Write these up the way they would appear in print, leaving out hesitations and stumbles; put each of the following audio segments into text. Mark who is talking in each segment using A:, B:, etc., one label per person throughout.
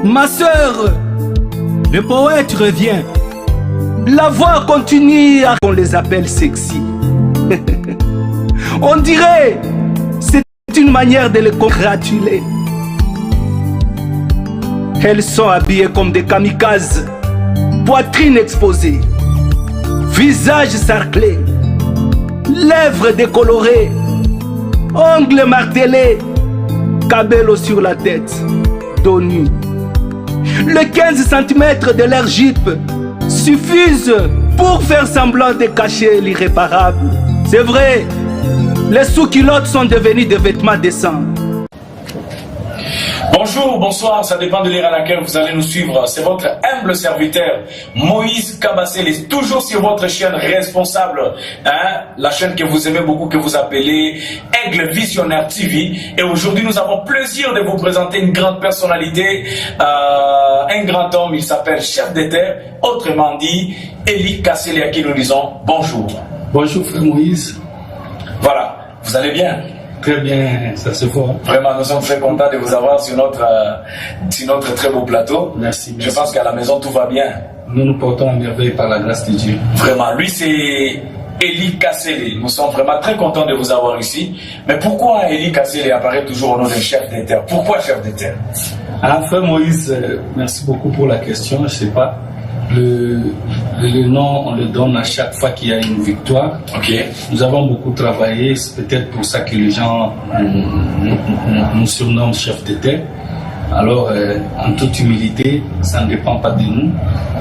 A: Ma sœur, le poète revient. La voix continue, on les appelle sexy. On dirait, c'est une manière de les congratuler. Elles sont habillées comme des kamikazes, poitrine exposée, visage sarclé, lèvres décolorées, ongles martelés, cabello sur la tête, dos nu. Le 15 cm de leur jupe suffisent pour faire semblant de cacher l'irréparable. C'est vrai, les sous-culottes sont devenus des vêtements décents.
B: Bonjour, bonsoir, ça dépend de l'ère à laquelle vous allez nous suivre. C'est votre humble serviteur, Moïse Kabassele, toujours sur votre chaîne responsable, la chaîne que vous aimez beaucoup, que vous appelez Aigle Visionnaire TV. Et aujourd'hui, nous avons plaisir de vous présenter une grande personnalité, un grand homme, il s'appelle Chef de Terre, autrement dit, Eli Kassele, à qui nous disons bonjour.
C: Bonjour frère Moïse.
B: Voilà, vous allez bien?
C: Très bien, ça se voit.
B: Vraiment, nous sommes très contents de vous avoir sur notre très beau plateau.
C: Merci.
B: Je pense qu'à la maison, tout va bien.
C: Nous nous portons à merveille par la grâce de Dieu.
B: Vraiment, lui c'est Eli Kassele. Nous sommes vraiment très contents de vous avoir ici. Mais pourquoi Eli Kassele apparaît toujours au nom de chef de terre? Pourquoi chef de terre?
C: Alors frère Moïse, merci beaucoup pour la question. Je ne sais pas. Le nom, on le donne à chaque fois qu'il y a une victoire.
B: Okay.
C: Nous avons beaucoup travaillé, c'est peut-être pour ça que les gens nous surnomment chef de terre. Alors, en toute humilité, ça ne dépend pas de nous.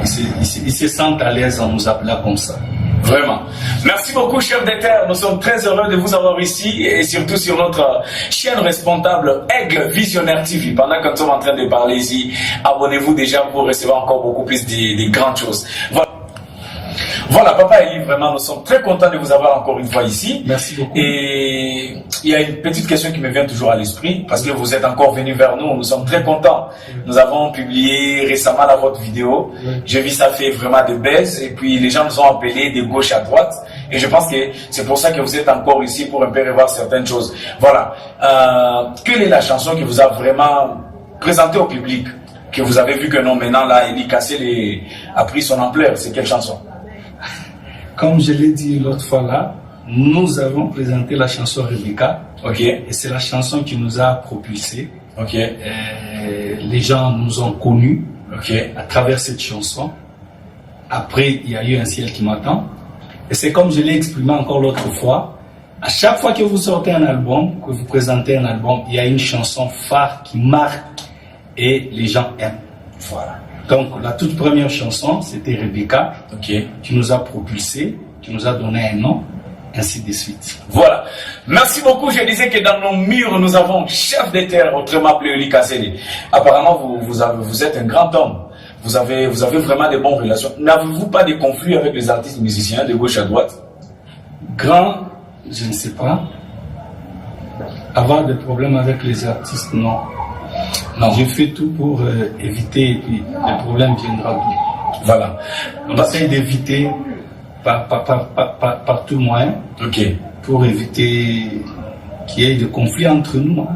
C: Ils se sentent à l'aise en nous appelant comme ça.
B: Vraiment. Merci beaucoup, chef de terre. Nous sommes très heureux de vous avoir ici et surtout sur notre chaîne responsable Aigle Visionnaire TV. Pendant que nous sommes en train de parler ici, abonnez-vous déjà pour recevoir encore beaucoup plus de grandes choses. Voilà, Papa Eli, vraiment, nous sommes très contents de vous avoir encore une fois ici.
C: Merci beaucoup.
B: Et il y a une petite question qui me vient toujours à l'esprit, parce que vous êtes encore venu vers nous, nous sommes très contents. Nous avons publié récemment votre vidéo. J'ai vu ça fait vraiment de buzz, et puis les gens nous ont appelés de gauche à droite. Et je pense que c'est pour ça que vous êtes encore ici, pour un peu revoir certaines choses. Voilà. Quelle est la chanson qui vous a vraiment présenté au public, que vous avez vu que non, maintenant là, Eli Kassele a pris son ampleur? C'est quelle chanson?
C: Comme je l'ai dit l'autre fois là, nous avons présenté la chanson Rebecca.
B: Ok.
C: Et c'est la chanson qui nous a propulsés.
B: Ok.
C: Les gens nous ont connus
B: à
C: travers cette chanson. Après, il y a eu Un ciel qui m'attend. Et c'est comme je l'ai exprimé encore l'autre fois. À chaque fois que vous sortez un album, que vous présentez un album, il y a une chanson phare qui marque et les gens aiment. Voilà. Donc la toute première chanson, c'était Rebecca, qui nous a propulsés, qui nous a donné un nom, ainsi de suite.
B: Voilà. Merci beaucoup. Je disais que dans nos murs, nous avons chef de terre, autrement appelé Eli Kassele. Apparemment, vous êtes un grand homme. Vous avez vraiment de bonnes relations. N'avez-vous pas de conflits avec les artistes musiciens de gauche à droite?
C: Grand, je ne sais pas. Avoir des problèmes avec les artistes, non. Non, je fais tout pour éviter, et puis le problème viendra d'où.
B: Voilà.
C: On essaie d'éviter par tout moyen pour éviter qu'il y ait de conflits entre nous.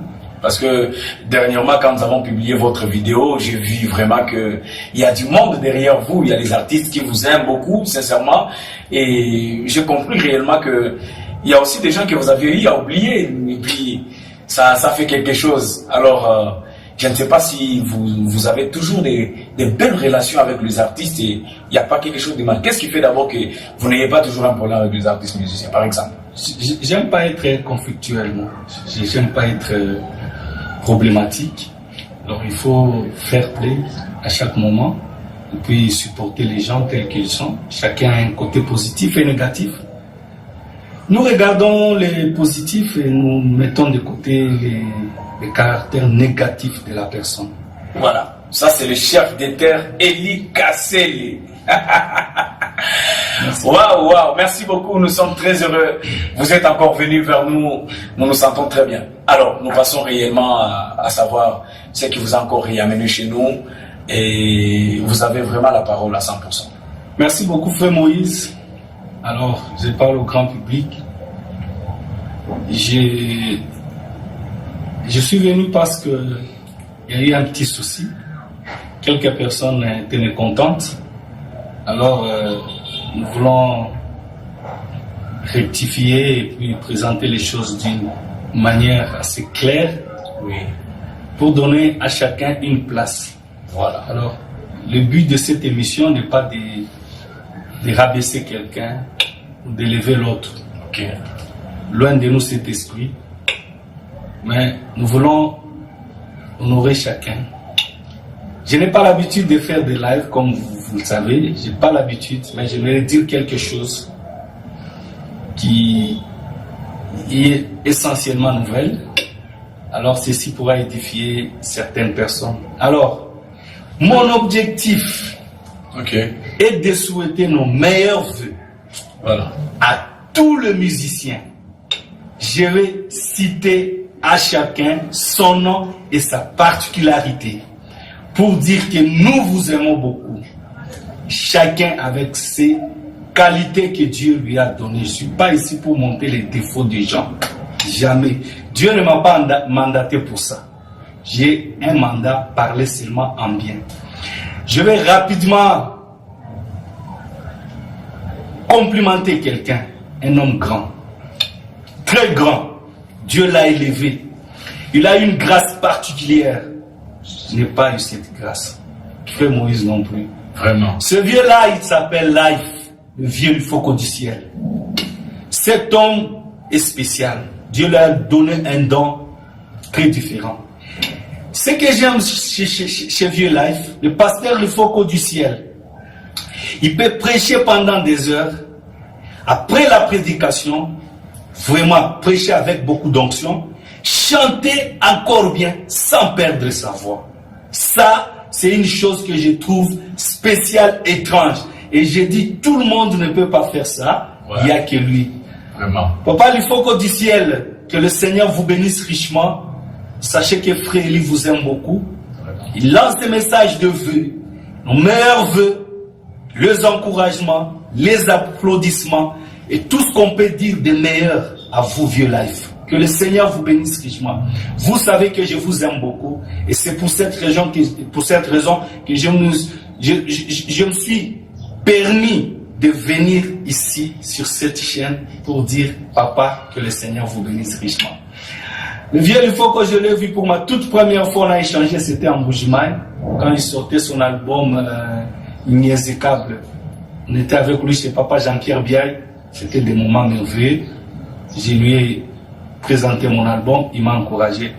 B: Parce que dernièrement, quand nous avons publié votre vidéo, j'ai vu vraiment qu'il y a du monde derrière vous, il y a des artistes qui vous aiment beaucoup, sincèrement, et j'ai compris réellement que il y a aussi des gens que vous avez eu à oublier, et puis ça fait quelque chose. Alors, je ne sais pas si vous avez toujours des belles relations avec les artistes et il n'y a pas quelque chose de mal. Qu'est-ce qui fait d'abord que vous n'ayez pas toujours un problème avec les artistes musiciens, par exemple?
C: J'aime pas être conflictuel, moi. J'aime pas être problématique. Alors il faut faire play à chaque moment et puis supporter les gens tels qu'ils sont. Chacun a un côté positif et négatif. Nous regardons les positifs et nous mettons de côté les caractères négatifs de la personne.
B: Voilà, ça c'est le chef de terre Eli Kassele. Waouh, merci beaucoup, nous sommes très heureux. Vous êtes encore venus vers nous, nous nous sentons très bien. Alors, nous passons réellement à savoir ce qui vous a encore amené chez nous et vous avez vraiment la parole à 100%.
C: Merci beaucoup, frère Moïse. Alors, je parle au grand public. Je suis venu parce que il y a eu un petit souci. quelques personnes étaient mécontentes. Alors, nous voulons rectifier et puis présenter les choses d'une manière assez claire,
B: Oui.
C: pour donner à chacun une place.
B: Voilà.
C: Alors, le but de cette émission n'est pas de rabaisser quelqu'un ou d'élever l'autre.
B: Ok.
C: Loin de nous cet esprit. Mais nous voulons honorer chacun. Je n'ai pas l'habitude de faire des lives comme vous le savez. Je n'ai pas l'habitude, mais j'aimerais dire quelque chose qui est essentiellement nouvelle. Alors ceci pourra édifier certaines personnes. Alors, mon objectif
B: Ok.
C: est de souhaiter nos meilleurs vœux
B: Voilà.
C: à tous les musiciens. Je vais citer à chacun son nom et sa particularité pour dire que nous vous aimons beaucoup. Chacun avec ses qualités que Dieu lui a données. Je ne suis pas ici pour montrer les défauts des gens. Jamais. Dieu ne m'a pas mandaté pour ça. J'ai un mandat, parler seulement en bien. Je vais rapidement complimenter quelqu'un, un homme grand, très grand. Dieu l'a élevé. Il a une grâce particulière. Je n'ai pas eu cette grâce. Frère Moïse non plus.
B: Vraiment.
C: Ce vieux-là, il s'appelle Life, le vieux du Faucon du ciel. Cet homme est spécial. Dieu lui a donné un don très différent. Ce que j'aime chez Vieux Life, le pasteur du Faucon du ciel, il peut prêcher pendant des heures. Après la prédication, vraiment prêcher avec beaucoup d'onction, chanter encore bien sans perdre sa voix. Ça, c'est une chose que je trouve spéciale, étrange. Et j'ai dit, tout le monde ne peut pas faire ça.
B: Ouais.
C: Il n'y a que lui.
B: Vraiment.
C: Papa, il faut qu'au du ciel, que le Seigneur vous bénisse richement. Sachez que Frère Eli vous aime beaucoup. Il lance des messages de vœux, nos meilleurs vœux, les encouragements, les applaudissements et tout ce qu'on peut dire de meilleur à vous, Vieux Life. Que le Seigneur vous bénisse richement. Vous savez que je vous aime beaucoup et c'est pour cette raison que je me suis permis de venir ici sur cette chaîne pour dire, papa, que le Seigneur vous bénisse richement. Le vieux, il faut que je l'ai vu pour ma toute première fois, on a échangé, c'était en Bujimaï, quand il sortait son album Inexécable. On était avec lui chez papa Jean-Pierre Biaï, c'était des moments merveilleux. Je lui ai présenté mon album, il m'a encouragé.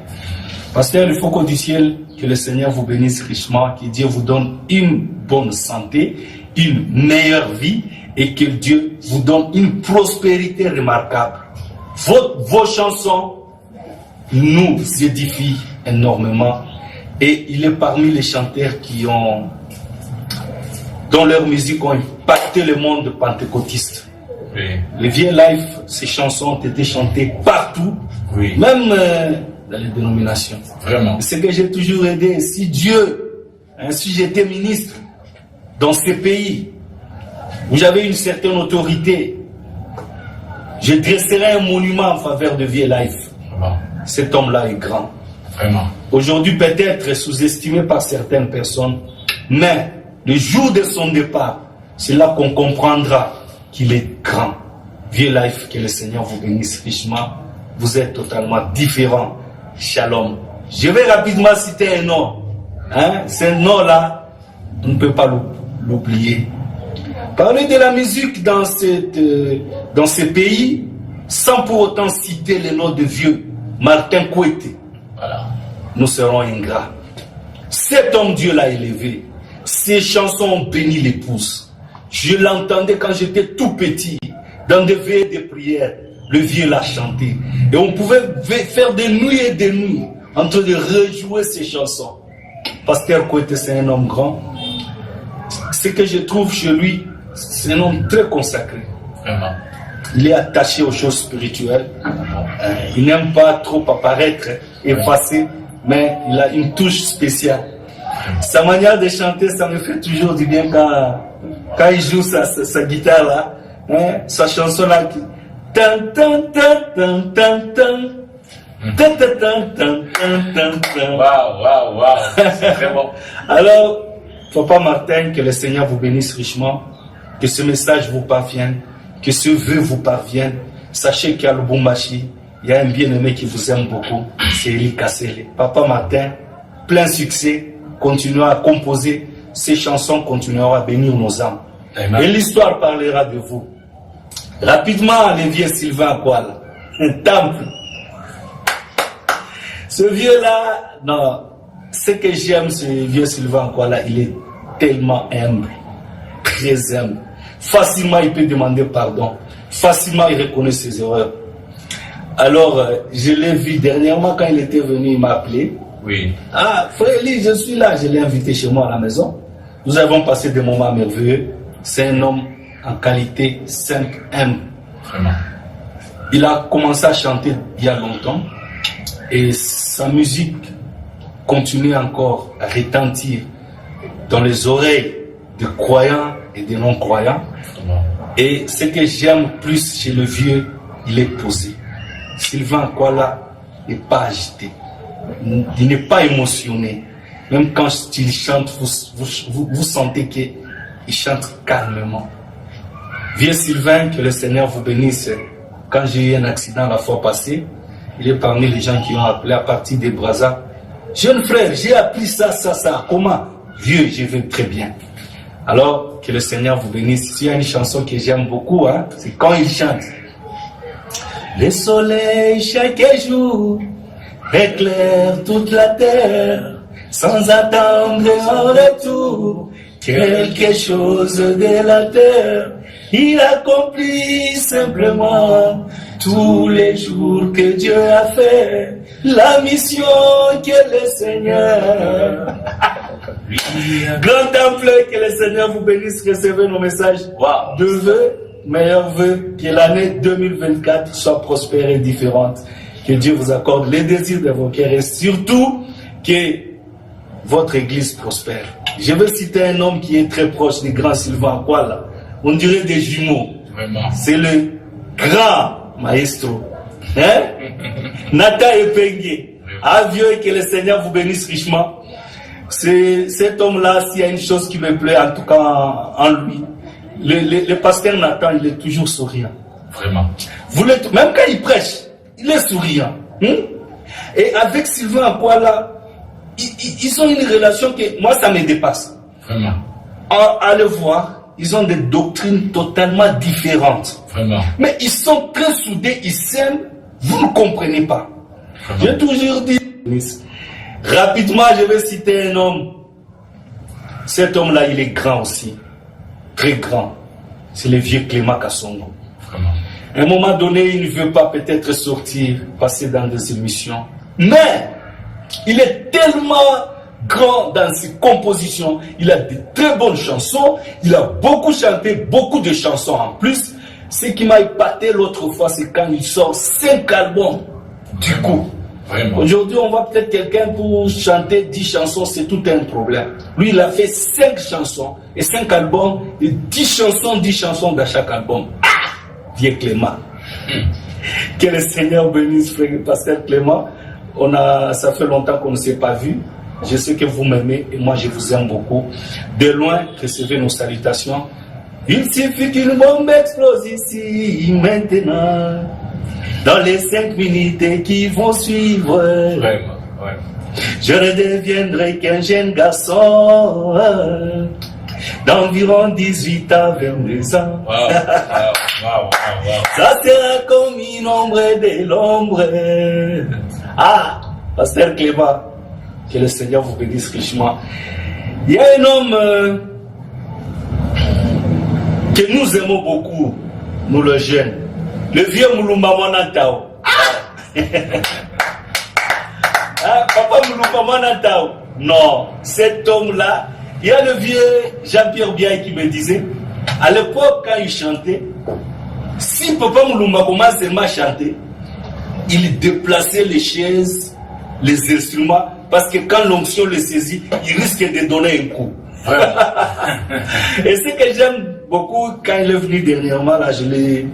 C: Pasteur, il faut qu'au du ciel, que le Seigneur vous bénisse richement, que Dieu vous donne une bonne santé, une meilleure vie et que Dieu vous donne une prospérité remarquable. Vos chansons nous édifient énormément et il est parmi les chanteurs dont leur musique ont impacté le monde pentecôtiste.
B: Oui.
C: Les Vieux Life, ces chansons ont été chantées partout,
B: Oui.
C: même dans les dénominations.
B: Vraiment.
C: C'est que j'ai toujours aidé. Si Dieu, si j'étais ministre dans ces pays où j'avais une certaine autorité, je dresserais un monument en faveur de Vieux Life.
B: Vraiment.
C: Cet homme-là est grand.
B: Vraiment.
C: Aujourd'hui, peut-être sous-estimé par certaines personnes, mais le jour de son départ, c'est là qu'on comprendra qu'il est grand. Vieux Life, que le Seigneur vous bénisse richement. Vous êtes totalement différent. Shalom. Je vais rapidement citer un nom. Ce nom-là, on ne peut pas l'oublier. Parler de la musique dans ces pays, sans pour autant citer le nom de vieux Martin Kouété.
B: Voilà.
C: Nous serons ingrats. Cet homme Dieu l'a élevé. Ses chansons ont béni l'épouse. Je l'entendais quand j'étais tout petit, dans des veillées de prière. Le vieux l'a chanté. Et on pouvait faire des nuits et des nuits en train de rejouer ses chansons. Pasteur Kouété, c'est un homme grand. Ce que je trouve chez lui, c'est un homme très consacré.
B: Vraiment.
C: Il est attaché aux choses spirituelles. Il n'aime pas trop apparaître effacé, mais il a une touche spéciale. Sa manière de chanter, ça me fait toujours du bien quand il joue sa guitare là, sa chanson là qui...
B: Waouh, waouh, waouh. C'est très bon.
C: Alors, Papa Martin, que le Seigneur vous bénisse richement, que ce message vous parvienne, que ce vœu vous parvienne. Sachez qu'à Lubumbashi, il y a un bien-aimé qui vous aime beaucoup, c'est Eli Kassele. Papa Martin, plein succès, continuez à composer, ces chansons continueront à bénir nos âmes. Amen. Et l'histoire parlera de vous. Rapidement, le vieux Sylvain Akwala, un temple. Ce vieux-là, non, ce que j'aime, ce vieux Sylvain Akwala, il est tellement humble, très humble. Facilement, il peut demander pardon. Facilement, il reconnaît ses erreurs. Alors, je l'ai vu dernièrement quand il était venu, il m'a appelé.
B: Oui.
C: Ah, frère Eli, je suis là. Je l'ai invité chez moi à la maison. Nous avons passé des moments merveilleux. C'est un homme en qualité simple, humble.
B: Vraiment.
C: Il a commencé à chanter il y a longtemps. Et sa musique continue encore à retentir dans les oreilles des croyants et des non-croyants. Et ce que j'aime plus chez le vieux, il est posé. Sylvain Akwala n'est pas agité. Il n'est pas émotionné. Même quand il chante, vous sentez qu'il chante calmement. Vieux Sylvain, que le Seigneur vous bénisse. Quand j'ai eu un accident la fois passée, il est parmi les gens qui ont appelé à partir des Brazza. Jeune frère, j'ai appris ça. Comment? Vieux, je vais très bien. Alors, que le Seigneur vous bénisse. Il y a une chanson que j'aime beaucoup, hein, c'est quand il chante. Le soleil, chaque jour, éclaire toute la terre, sans attendre en retour quelque chose de la terre. Il accomplit simplement tous les jours que Dieu a fait, la mission que le Seigneur. Grand temple, que le Seigneur vous bénisse, recevez nos messages de vœux, meilleurs vœux, que l'année 2024 soit prospère et différente. Que Dieu vous accorde les désirs de vos cœurs et surtout que votre église prospère. Je veux citer un homme qui est très proche du grand Sylvain Akwala. On dirait des jumeaux. C'est le grand maestro. Hein? Nathan Epengue. Ah Dieu, que le Seigneur vous bénisse richement. C'est cet homme-là, s'il y a une chose qui me plaît, en tout cas en lui, le pasteur Nathan, il est toujours souriant.
B: Vraiment.
C: Même quand il prêche, il est souriant. Et avec Sylvain Akwala, ils ont une relation que moi, ça me dépasse.
B: Vraiment.
C: À le voir, ils ont des doctrines totalement différentes.
B: Vraiment.
C: Mais ils sont très soudés, ils s'aiment, vous ne comprenez pas. J'ai toujours dit. Rapidement, je vais citer un homme. Cet homme-là, il est grand aussi. Très grand. C'est le vieux Clément Kassongo.
B: Vraiment.
C: À un moment donné, il ne veut pas peut-être sortir, passer dans des émissions. Mais, il est tellement grand dans ses compositions. Il a de très bonnes chansons. Il a beaucoup chanté, beaucoup de chansons en plus. Ce qui m'a épaté l'autre fois, c'est quand il sort 5 albums. Du coup. Aujourd'hui, on voit peut-être quelqu'un pour chanter 10 chansons, c'est tout un problème. Lui, il a fait 5 chansons et 5 albums, et 10 chansons dans chaque album. Ah! Vieux Clément. Que le Seigneur bénisse, frère pasteur Clément. Ça fait longtemps qu'on ne s'est pas vu. Je sais que vous m'aimez et moi je vous aime beaucoup. De loin, recevez nos salutations. Il suffit qu'une bombe explose ici, maintenant. Dans les 5 minutes qui vont suivre,
B: vraiment.
C: Je ne deviendrai qu'un jeune garçon d'environ 18 à 22 ans. Ça sera comme une ombre de l'ombre. Ah, pasteur Clément, que le Seigneur vous bénisse richement. Il y a un homme que nous aimons beaucoup, nous les jeunes. Le vieux Moulumba Manantao. Papa Moulumba Manantao. Non, cet homme-là, il y a le vieux Jean-Pierre Biaï qui me disait, à l'époque quand il chantait, si Papa Moulumba commençait à chanter, il déplaçait les chaises, les instruments, parce que quand l'onction le saisit, il risque de donner un coup. Et ce que j'aime beaucoup, quand il est venu dernièrement, là, je l'ai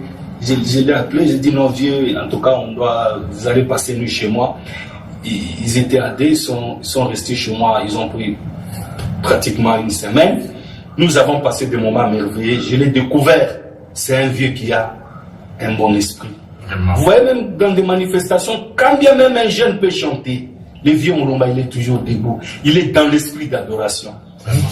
C: appelé, j'ai dit non vieux, en tout cas vous allez passer une nuit chez moi. Ils étaient à deux, ils sont restés chez moi, ils ont pris pratiquement une semaine. Nous avons passé des moments merveilleux. Je l'ai découvert. C'est un vieux qui a un bon esprit.
B: Vraiment.
C: Vous voyez, même dans des manifestations, quand bien même un jeune peut chanter, le vieux Mulumba, il est toujours debout. Il est dans l'esprit d'adoration.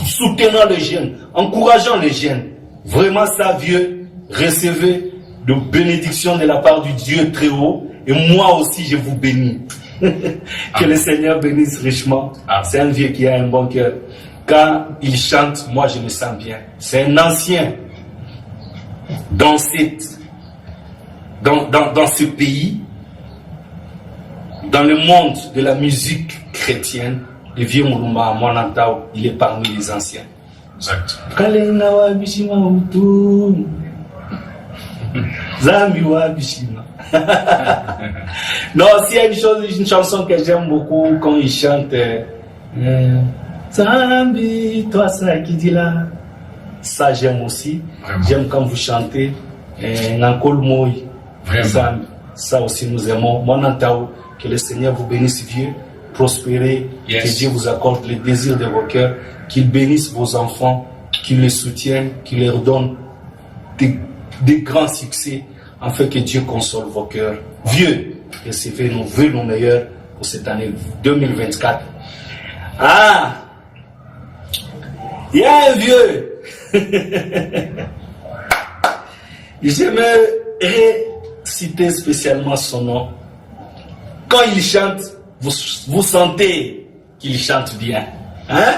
C: Soutenant les jeunes, encourageant les jeunes. Vraiment, ça, vieux, recevez de bénédictions de la part du Dieu très haut. Et moi aussi, je vous bénis. Que le Seigneur bénisse richement. C'est un vieux qui a un bon cœur. Quand il chante, moi, je me sens bien. C'est un ancien dans ce pays, dans le monde de la musique chrétienne. Le vieux Mulumba, Mwanantao, il est parmi les anciens.
B: Exact.
C: Non, s'il y a une chanson que j'aime beaucoup quand il chante, Zambi, toi ça qui dit là, ça j'aime aussi.
B: Vraiment.
C: J'aime quand vous chantez, Nankol Moi,
B: Vraiment.
C: ça aussi nous aimons. Mwanantao, que le Seigneur vous bénisse vieux, prospérez,
B: Yes.
C: que Dieu vous accorde les désirs de vos cœurs, qu'il bénisse vos enfants, qu'il les soutienne, qu'il leur donne des grands succès, afin que Dieu console vos cœurs. Vieux, recevez nos vœux nos meilleurs pour cette année 2024. Ah, il y a un vieux. J'aimerais citer spécialement son nom. Quand il chante, vous sentez qu'il chante bien. Hein?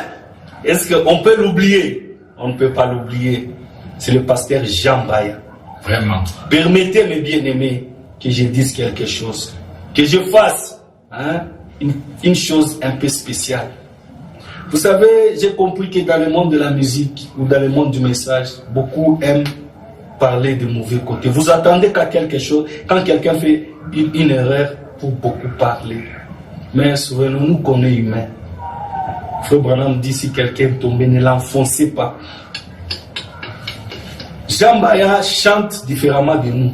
C: Est-ce qu'on peut l'oublier? On ne peut pas l'oublier. C'est le pasteur Jean Baya.
B: Vraiment.
C: Permettez, mes bien-aimés, que je dise quelque chose. Que je fasse une chose un peu spéciale. Vous savez, j'ai compris que dans le monde de la musique ou dans le monde du message, beaucoup aiment parler de mauvais côtés. Vous attendez qu'à quelque chose, quand quelqu'un fait une erreur, pour beaucoup parler. Mais souvenons-nous qu'on est humain. Frère Branham dit, si quelqu'un est tombé, ne l'enfoncez pas. Jean Baya chante différemment de nous.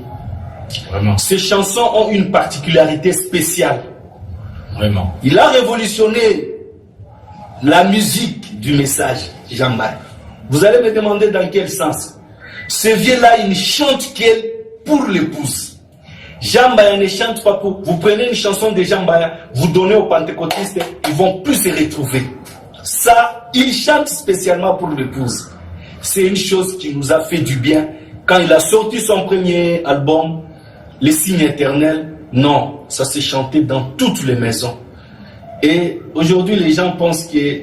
B: Vraiment.
C: Ses chansons ont une particularité spéciale.
B: Vraiment.
C: Il a révolutionné la musique du message, Jean Baya. Vous allez me demander dans quel sens. Ce vieux-là, il ne chante qu'elle pour l'épouse. Jean Baya ne chante pas pour... Vous prenez une chanson de Jean Baya, vous donnez aux pentecôtistes, ils vont plus se retrouver. Ça, il chante spécialement pour l'épouse. C'est une chose qui nous a fait du bien. Quand il a sorti son premier album, Les Signes Éternels, non, ça s'est chanté dans toutes les maisons. Et aujourd'hui, les gens pensent que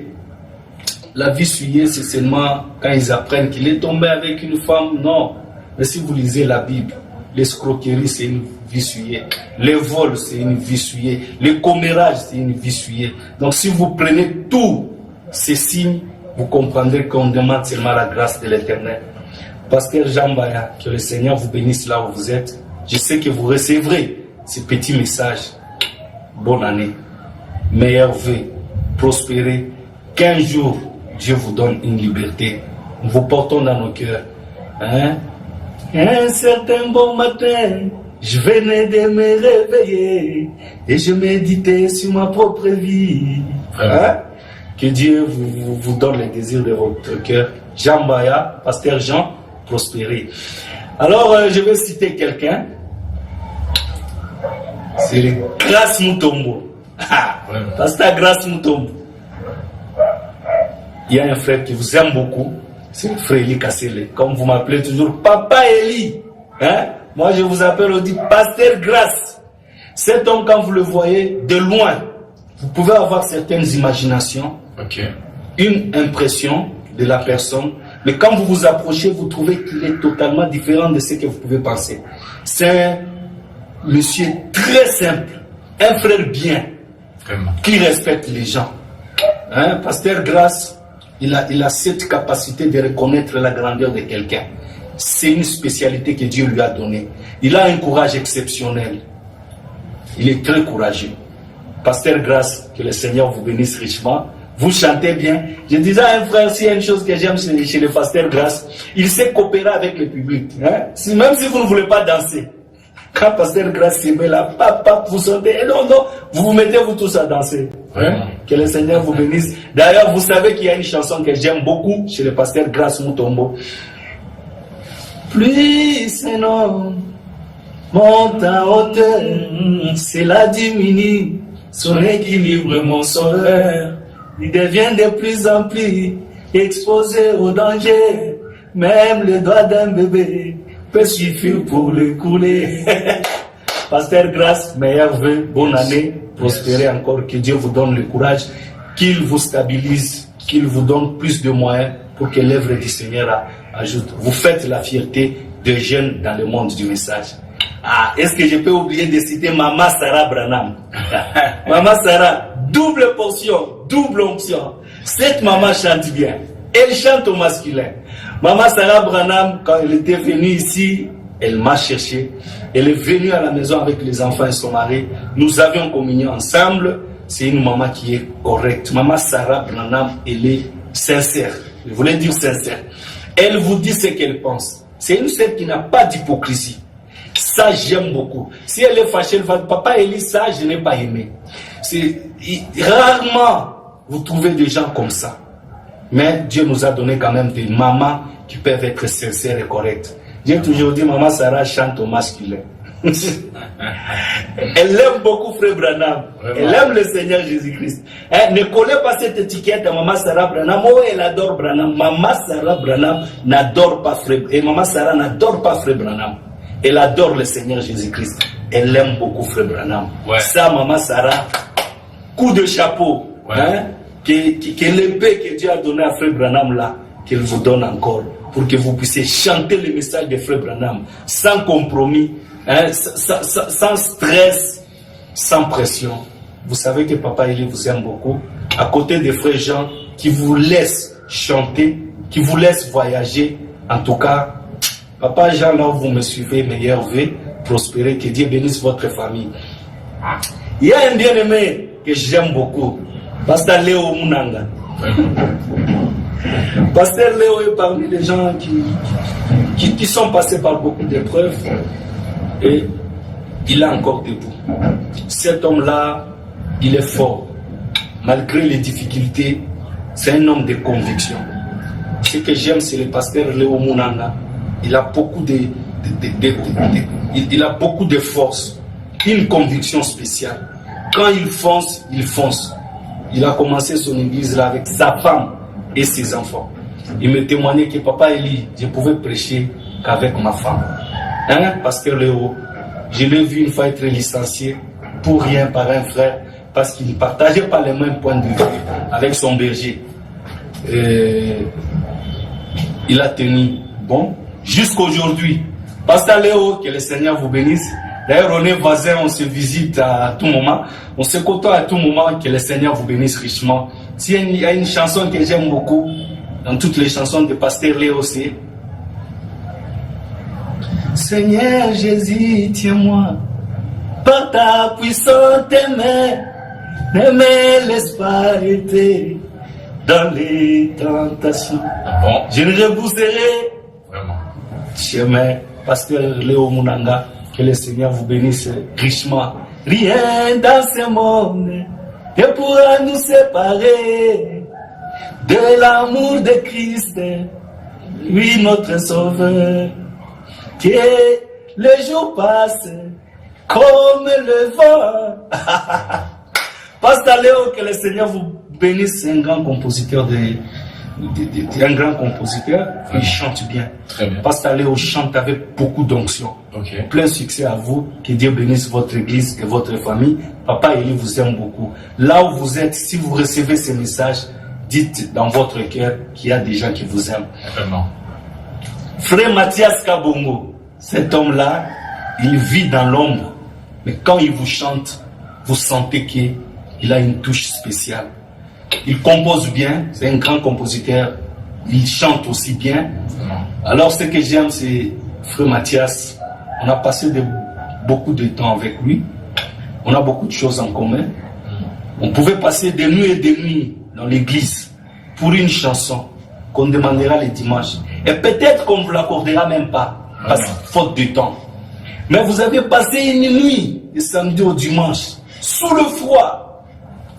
C: la vie souillée, c'est seulement quand ils apprennent qu'il est tombé avec une femme. Non, mais si vous lisez la Bible, l'escroquerie, c'est une vie souillée. Les vols, c'est une vie souillée. Le commérage, c'est une vie souillée. Donc si vous prenez tous ces signes, vous comprendrez qu'on demande seulement la grâce de l'Éternel. Pasteur Jean Baya, que le Seigneur vous bénisse là où vous êtes. Je sais que vous recevrez ces petits messages. Bonne année. Meilleurs vœux. Prospérez. Qu'un jour, Dieu vous donne une liberté. Nous vous portons dans nos cœurs. Hein? Un certain bon matin, je venais de me réveiller et je méditais sur ma propre vie. Hein? Que Dieu vous donne les désirs de votre cœur. Jean Baya, pasteur Jean, prospérez. Alors, je vais citer quelqu'un. C'est Grace Mutombo. Pasteur Grace Mutombo. Il y a un frère qui vous aime beaucoup. C'est le frère Eli Kassele. Comme vous m'appelez toujours Papa Eli. Hein? Moi, je vous appelle aussi Pasteur Grace. Cet homme, quand vous le voyez de loin, vous pouvez avoir certaines imaginations, une impression de la personne, mais quand vous vous approchez, vous trouvez qu'il est totalement différent de ce que vous pouvez penser. C'est un monsieur très simple, un frère bien, qui respecte les gens. Hein? Pasteur Grace, il a cette capacité de reconnaître la grandeur de quelqu'un. C'est une spécialité que Dieu lui a donnée. Il a un courage exceptionnel. Il est très courageux. Pasteur Grace, que le Seigneur vous bénisse richement. Vous chantez bien. Je disais à un frère, s'il y a une chose que j'aime chez le pasteur Grace, il sait coopérer avec le public. Hein? Même si vous ne voulez pas danser, Quand Pasteur Grâce se met là, papa, vous sentez, non, vous vous mettez vous tous à danser. Hein? Que le Seigneur vous bénisse. D'ailleurs, vous savez qu'il y a une chanson que j'aime beaucoup chez le Pasteur Grâce Mutombo. Plus un homme monte en hauteur, cela diminue son équilibre, mon sauveur. Il devient de plus en plus exposé au danger. Même le doigt d'un bébé peut suffire pour le couler. Pasteur Grâce, meilleurs vœux, bonne année, prospérez encore, que Dieu vous donne le courage, qu'il vous stabilise, qu'il vous donne plus de moyens pour que l'œuvre du Seigneur ajoute. Vous faites la fierté des jeunes dans le monde du message. Ah, est-ce que je peux oublier de citer Maman Sarah Branham? Maman Sarah, double portion, double onction. Cette maman chante bien. Elle chante au masculin. Maman Sarah Branham, quand elle était venue ici, elle m'a cherché. Elle est venue à la maison avec les enfants et son mari. Nous avions communié ensemble. C'est une maman qui est correcte. Maman Sarah Branham, elle est sincère. Je voulais dire sincère. Elle vous dit ce qu'elle pense. C'est une sœur qui n'a pas d'hypocrisie. Ça, j'aime beaucoup. Si elle est fâchée, elle va dire, papa Elie, ça, je n'ai pas aimé. Rarement, vous trouvez des gens comme ça. Mais Dieu nous a donné quand même des mamans qui peuvent être sincères et correctes. J'ai toujours dit, maman Sarah chante au masculin. Elle aime beaucoup Frère Branham. Elle aime le Seigneur Jésus-Christ. Ne collez pas cette étiquette à maman Sarah Branham. Oh, elle adore Branham. Maman Sarah Branham n'adore pas Frère. Et maman Sarah n'adore pas Frère Branham. Elle adore le Seigneur Jésus-Christ. Elle aime beaucoup Frère Branham. Ouais. Ça, maman Sarah, coup de chapeau. Ouais. Hein? Que l'épée que Dieu a donné à Frère Branham là, qu'elle vous donne encore, pour que vous puissiez chanter le message de Frère Branham sans compromis, hein, sans stress, sans pression. Vous savez que Papa Elie vous aime beaucoup. À côté des frères Jean qui vous laissent chanter, qui vous laissent voyager. En tout cas, Papa Jean, là où vous me suivez, meilleurs vœux, prospérez, que Dieu bénisse votre famille. Il y a un bien-aimé que j'aime beaucoup, Pasteur Léo Munanga. Pasteur Léo est parmi les gens qui sont passés par beaucoup d'épreuves et il est encore debout. Cet homme-là, il est fort. Malgré les difficultés, c'est un homme de conviction. Ce que j'aime, c'est le pasteur Léo Munanga. Il a beaucoup il a beaucoup de force, une conviction spéciale. Quand il fonce, il fonce. Il a commencé son église là avec sa femme et ses enfants. Il me témoignait que Papa Elie, je pouvais prêcher qu'avec ma femme. Hein, Pasteur Léo, je l'ai vu une fois être licencié pour rien par un frère parce qu'il ne partageait pas les mêmes points de vue avec son berger. Il a tenu bon jusqu'aujourd'hui. Pasteur Léo, que le Seigneur vous bénisse. D'ailleurs, on est voisins, on se visite à tout moment. On se côtoie à tout moment, que le Seigneur vous bénisse richement. S'il y a une chanson que j'aime beaucoup, dans toutes les chansons de Pasteur Léo, c'est Seigneur Jésus, tiens-moi par ta puissante main, ne me laisse pas arrêter dans les tentations. Bon. Je ne repousserai vraiment chemin. Pasteur Léo Munanga, que le Seigneur vous bénisse richement. Rien dans ce monde ne pourra nous séparer de l'amour de Christ, lui notre Sauveur. Que les jours passent comme le vent. Pasteur Léo, que le Seigneur vous bénisse, c'est un grand compositeur un grand compositeur, il chante bien. Très bien. Pasteur Léo chante avec beaucoup d'onction. Okay. Plein succès à vous, que Dieu bénisse votre église et votre famille. Papa Elie vous aime beaucoup. Là où vous êtes, si vous recevez ces messages, dites dans votre cœur qu'il y a des gens qui vous aiment. Vraiment. Frère Mathias Kabongo, cet homme-là, il vit dans l'ombre. Mais quand il vous chante, vous sentez qu'il a une touche spéciale. Il compose bien, c'est un grand compositeur. Il chante aussi bien. Alors ce que j'aime, c'est Frère Mathias. On a passé beaucoup de temps avec lui. On a beaucoup de choses en commun. On pouvait passer des nuits et des nuits dans l'église pour une chanson qu'on demandera les dimanches. Et peut-être qu'on ne vous l'accordera même pas, parce que faute de temps. Mais vous avez passé une nuit, du samedi au dimanche, sous le froid,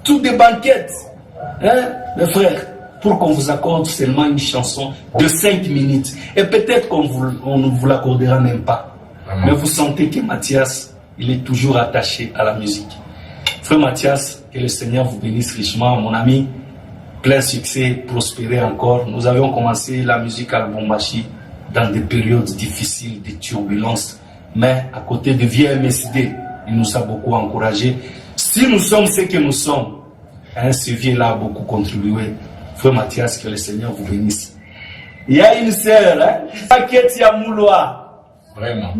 C: toutes des banquettes. Hein, mes frères, pour qu'on vous accorde seulement une chanson de 5 minutes. Et peut-être qu'on ne vous l'accordera même pas. Mais vous sentez que Mathias, il est toujours attaché à la musique. Frère Mathias, que le Seigneur vous bénisse richement, mon ami. Plein succès, prospérer encore. Nous avions commencé la musique à Lubumbashi dans des périodes difficiles, des turbulences. Mais à côté de vieux MSD, il nous a beaucoup encouragés. Si nous sommes ce que nous sommes, hein, ce vieux-là a beaucoup contribué. Frère Mathias, que le Seigneur vous bénisse. Il y a une sœur, hein, Ketia Mouloa.
B: Vraiment.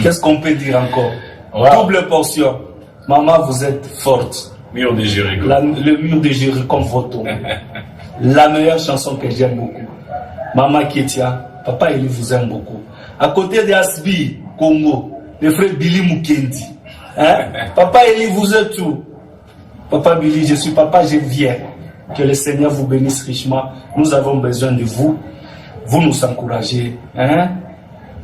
C: Qu'est-ce qu'on peut dire encore?
B: Wow.
C: Double portion. Maman, vous êtes forte.
B: Mur de Jéricho.
C: Le mur de Jéricho comme photo. La meilleure chanson que j'aime beaucoup. Maman Ketia, Papa Eli vous aime beaucoup. À côté de Asbi, Congo, le frère Billy Mukendi. Hein? Papa Eli vous aime tout. Papa Billy, je suis papa, je viens. Que le Seigneur vous bénisse richement. Nous avons besoin de vous. Vous nous encouragez. Hein?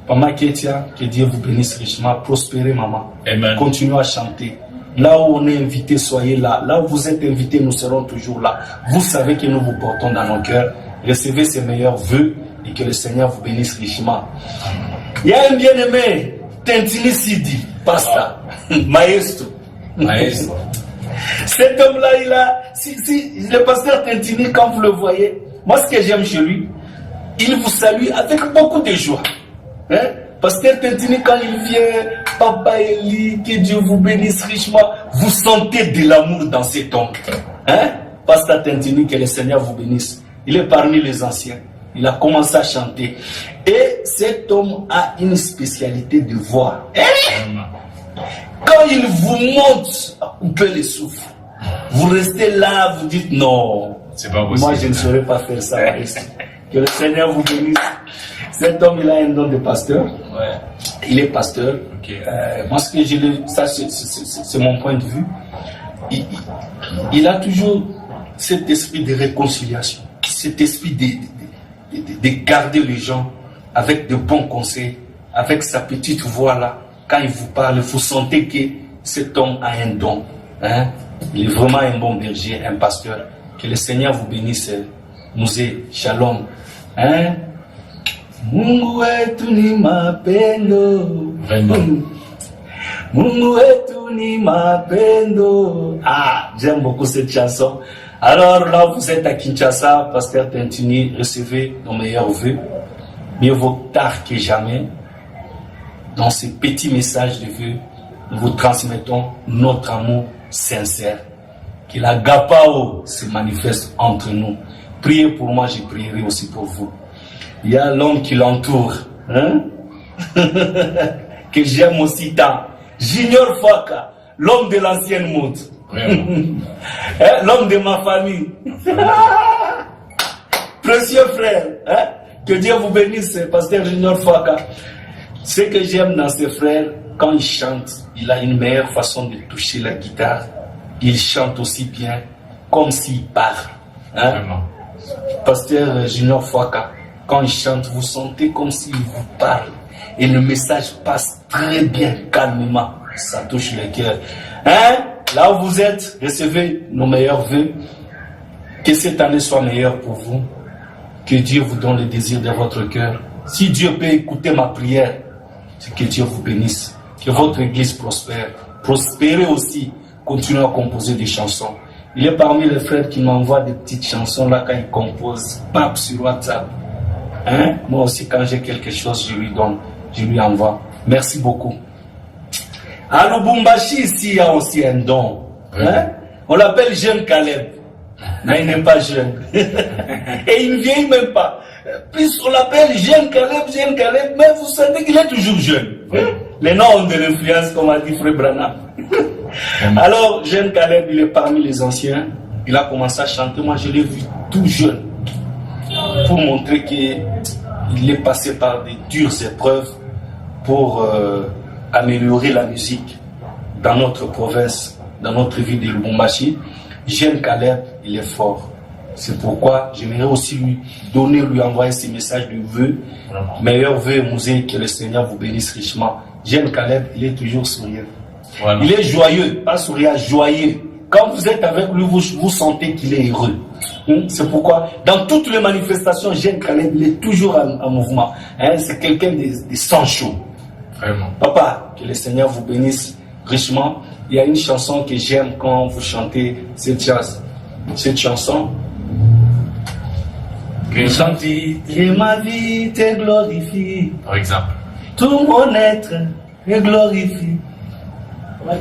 C: Maman Ketia, que Dieu vous bénisse richement. Prospérez, maman.
B: Amen.
C: Continuez à chanter. Là où on est invité, soyez là. Là où vous êtes invité, nous serons toujours là. Vous savez que nous vous portons dans nos cœurs. Recevez ses meilleurs vœux et que le Seigneur vous bénisse richement. Il y a un bien-aimé, Tintini Sidi, Pasta, Maestro.
B: Maestro.
C: Cet homme-là, le pasteur Tintini, quand vous le voyez, moi ce que j'aime chez lui, il vous salue avec beaucoup de joie. Hein? Pasteur Tintini, quand il vient, Papa Eli, que Dieu vous bénisse richement, vous sentez de l'amour dans cet homme. Hein? Pasteur Tintini, que le Seigneur vous bénisse. Il est parmi les anciens. Il a commencé à chanter. Et cet homme a une spécialité de voix. Hein? Quand il vous monte à couper les souffles, vous restez là, vous dites non.
B: C'est pas possible.
C: Moi, je ne saurais pas faire ça. Que le Seigneur vous bénisse. Cet homme, il a un don de pasteur.
B: Ouais.
C: Il est pasteur.
B: Okay.
C: Moi, ce que je le, ça, c'est mon point de vue. Il a toujours cet esprit de réconciliation, cet esprit de garder les gens avec de bons conseils, avec sa petite voix là. Quand il vous parle, vous sentez que cet homme a un don. Hein? Il est vraiment un bon berger, un pasteur. Que le Seigneur vous bénisse. Musée, shalom. Hein? Mungu wetu ni mapendo.
B: Vraiment.
C: Mungu wetu ni mapendo. Ah, j'aime beaucoup cette chanson. Alors là, vous êtes à Kinshasa, pasteur Tintini, recevez nos meilleurs vœux. Mieux vaut tard que jamais. Dans ces petits messages de vœux, nous vous transmettons notre amour sincère. Que la Gapao se manifeste entre nous. Priez pour moi, je prierai aussi pour vous. Il y a l'homme qui l'entoure, hein? Que j'aime aussi tant. Junior Faka, l'homme de l'ancienne mode. Hein? L'homme de ma famille. Précieux frère, hein? Que Dieu vous bénisse, pasteur Junior Faka. Ce que j'aime dans ces frères, quand il chante, il a une meilleure façon de toucher la guitare. Il chante aussi bien, comme s'il parle. Hein?
B: Vraiment.
C: Pasteur Junior Faka, quand il chante, vous sentez comme s'il vous parle. Et le message passe très bien, calmement. Ça touche le cœur. Hein? Là où vous êtes, recevez nos meilleurs vœux. Que cette année soit meilleure pour vous. Que Dieu vous donne le désir de votre cœur. Si Dieu peut écouter ma prière, c'est que Dieu vous bénisse. Que votre église prospère. Prospérez aussi. Continuez à composer des chansons. Il est parmi les frères qui m'envoient des petites chansons là quand ils composent. Pap sur WhatsApp. Hein? Moi aussi, quand j'ai quelque chose, je lui donne. Je lui envoie. Merci beaucoup. À Lubumbashi, ici, il y a aussi un don. Hein? On l'appelle Jeune Caleb. Mais il n'est pas jeune. Et il ne vieillit même pas. Plus on l'appelle Jeune Caleb, mais vous savez qu'il est toujours jeune. Les noms ont de l'influence, comme a dit Frère Branham. Alors, Jeune Caleb, il est parmi les anciens. Il a commencé à chanter. Moi, je l'ai vu tout jeune. Pour montrer qu'il est passé par des dures épreuves pour améliorer la musique dans notre province, dans notre ville de Lubumbashi. Jeune Caleb, il est fort. C'est pourquoi j'aimerais aussi lui envoyer ces messages de vœux.
B: Vraiment.
C: Meilleur vœu, Mouzé, que le Seigneur vous bénisse richement. Jeune Caleb, il est toujours souriant.
B: Voilà.
C: Il est joyeux, pas souriant, joyeux. Quand vous êtes avec lui, vous sentez qu'il est heureux. C'est pourquoi, dans toutes les manifestations, Jeune Caleb, il est toujours en mouvement. C'est quelqu'un de sang chaud.
B: Vraiment.
C: Papa, que le Seigneur vous bénisse richement. Il y a une chanson que j'aime quand vous chantez cette chanson.
B: Que chanter,
C: Et ma vie te glorifie,
B: par exemple.
C: tout mon être te glorifie.